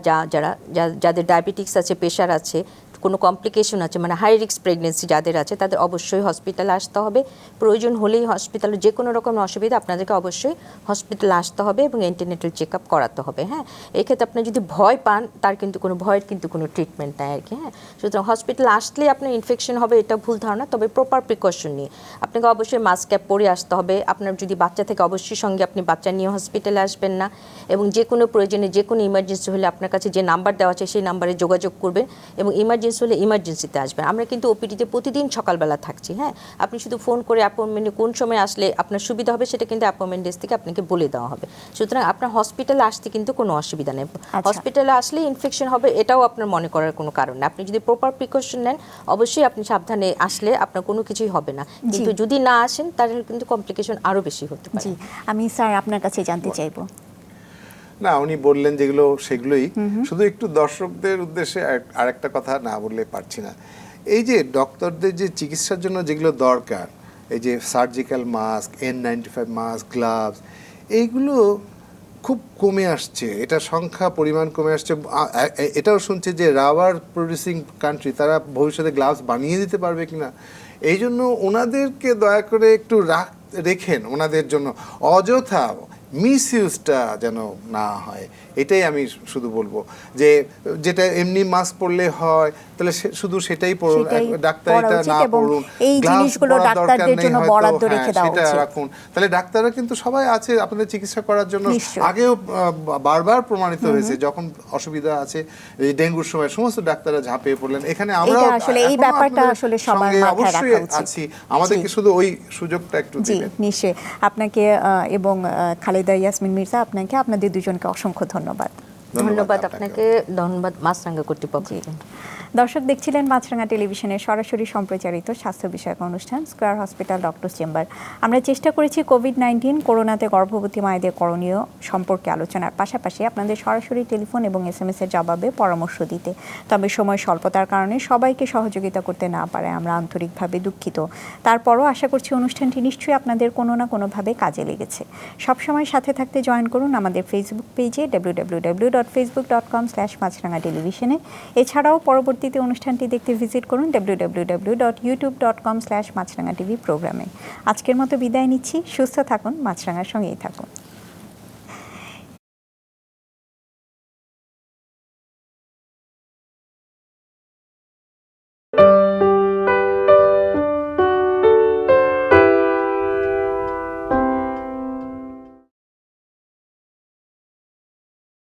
যাদের ডায়াবেটিক্স আছে, প্রেশার আছে, কোনো কমপ্লিকেশন আছে, মানে হাই রিস্ক প্রেগনেন্সি যাদের আছে তাদের অবশ্যই হসপিটালে আসতে হবে। প্রয়োজন হলেই হসপিটালে যে কোনো রকম অসুবিধা আপনাদেরকে অবশ্যই হসপিটালে আসতে হবে এবং অ্যান্টিনেটাল চেক আপ করাতে হবে। হ্যাঁ, এক্ষেত্রে আপনি যদি ভয় পান তার কিন্তু কোনো ভয়ের কিন্তু কোনো ট্রিটমেন্ট নেই আর কি। হ্যাঁ, সুতরাং হসপিটালে আসলে আপনার ইনফেকশন হবে এটা ভুল ধারণা, তবে প্রপার প্রিকশন নিয়ে আপনাকে অবশ্যই মাস্ক ক্যাপ পরে আসতে হবে। আপনার যদি বাচ্চা থেকে অবশ্যই সঙ্গে আপনি বাচ্চা নিয়ে হসপিটালে আসবেন না, এবং যে কোনো প্রয়োজনে যে কোনো ইমার্জেন্সি হলে আপনার কাছে যে নাম্বার দেওয়া আছে সেই নাম্বারে যোগাযোগ করবেন, এবং ইমার্জেন্সি হলে ইমার্জেন্সিতে আসবেন। আমরা কিন্তু ওপিডিতে প্রতিদিন সকালবেলা থাকছি। হ্যাঁ, আপনি শুধু ফোন করে অ্যাপয়েন্টমেন্টে কোন সময় আসলে আপনার সুবিধা হবে সেটা কিন্তু অ্যাপয়েন্টমেন্ট ডেস্ক থেকে আপনাকে বলে দেওয়া হবে। সুতরাং আপনার হসপিটালে আসতে কিন্তু কোনো অসুবিধা নেই। হসপিটালে আসলে ইনফেকশন হবে এটাও আপনার মনে করার কোনো কারণ নেই। আপনি যদি প্রপার প্রিকশন নেন অবশ্যই আপনি সাবধানে আসলে আপনার কোনো কিছুই হবে না, কিন্তু যদি না আসেন তাহলে কিন্তু কমপ্লিকেশন আরও বেশি হতে পারে। জি, আমি স্যার আপনার কাছে জানতে চাইবো। না, উনি বললেন যেগুলো সেগুলোই, শুধু একটু দর্শকদের উদ্দেশ্যে আরেকটা কথা না বললে পারছি না। এই যে ডক্টরদের যে চিকিৎসার জন্য যেগুলো দরকার, এই যে surgical mask, N95 mask, gloves, এইগুলো খুব কমে আসছে, এটা সংখ্যা পরিমাণ কমে আসছে। এটাও শুনছে যে রাবার প্রডিউসিং কান্ট্রি তারা ভবিষ্যতে গ্লাভস বানিয়ে দিতে পারবে কিনা। এই জন্য ওনাদেরকে দয়া করে একটু রেখেন, ওনাদের জন্য অযথা মিসইউজটা যেন না হয়, এটাই আমি শুধু বলবো। যে যেটা এমনি মাস্ক পরলে হয় তাহলে শুধু সেটাই পরুন, ডাক্তার এটা না পরুন, এই জিনিসগুলো ডাক্তারদের জন্য বরাদ্দ রেখে দেওয়া উচিত, সেটা রাখুন। তাহলে ডাক্তাররা কিন্তু সবাই আছে আপনাদের চিকিৎসা করার জন্য। আগেও বারবার প্রমাণিত হয়েছে যখন অসুবিধা আছে, এই ডেঙ্গুর সময় সমস্ত ডাক্তাররা ঝাঁপিয়ে পড়লেন। এখানে আমরা আসলে এই ব্যাপারটা আসলে সবার মাথায় রাখা উচিত। আছি, আমাদেরকে শুধু ওই সুযোগটা একটু দিবেন। জি, নিশ্চয়ই। আপনাকে এবং খালেদা ইয়াসমিন মির্জা, আপনাকে, আপনাদের দুজনকে অসংখ্য ধন্যবাদ। ধন্যবাদ আপনাকে, ধন্যবাদ মাছরাঙ্গা কর্তৃপক্ষকে। দর্শক দেখছিলেন মাছরাঙা টেলিভিশনের সরাসরি সম্প্রচারিত স্বাস্থ্য বিষয়ক অনুষ্ঠান স্কয়ার হসপিটাল ডক্টর চেম্বার। আমরা চেষ্টা করেছি কোভিড-19 করোনাতে গর্ভবতী মায়েদের করণীয় সম্পর্কে আলোচনার পাশাপাশি আপনাদের সরাসরি টেলিফোন এবং SMS এর জবাবে পরামর্শ দিতে। তবে সময় স্বল্পতার কারণে সবাইকে সহযোগিতা করতে না পারে আমরা আন্তরিকভাবে দুঃখিত। তারপরও আশা করছি অনুষ্ঠানটি নিশ্চয়ই আপনাদের কোনো না কোনোভাবে কাজে লেগেছে। সবসময় সাথে থাকতে জয়েন করুন আমাদের ফেসবুক পেজে www.facebook.com/মাছরাঙা টেলিভিশনে। এছাড়াও পরবর্তীতে অনুষ্ঠানটি দেখতে ভিজিট করুন www.youtube.com/মাছরাঙা টিভি প্রোগ্রামে। আজকের মতো বিদায় নিচ্ছি। সুস্থ থাকুন, মাছরাঙার সঙ্গেই থাকুন।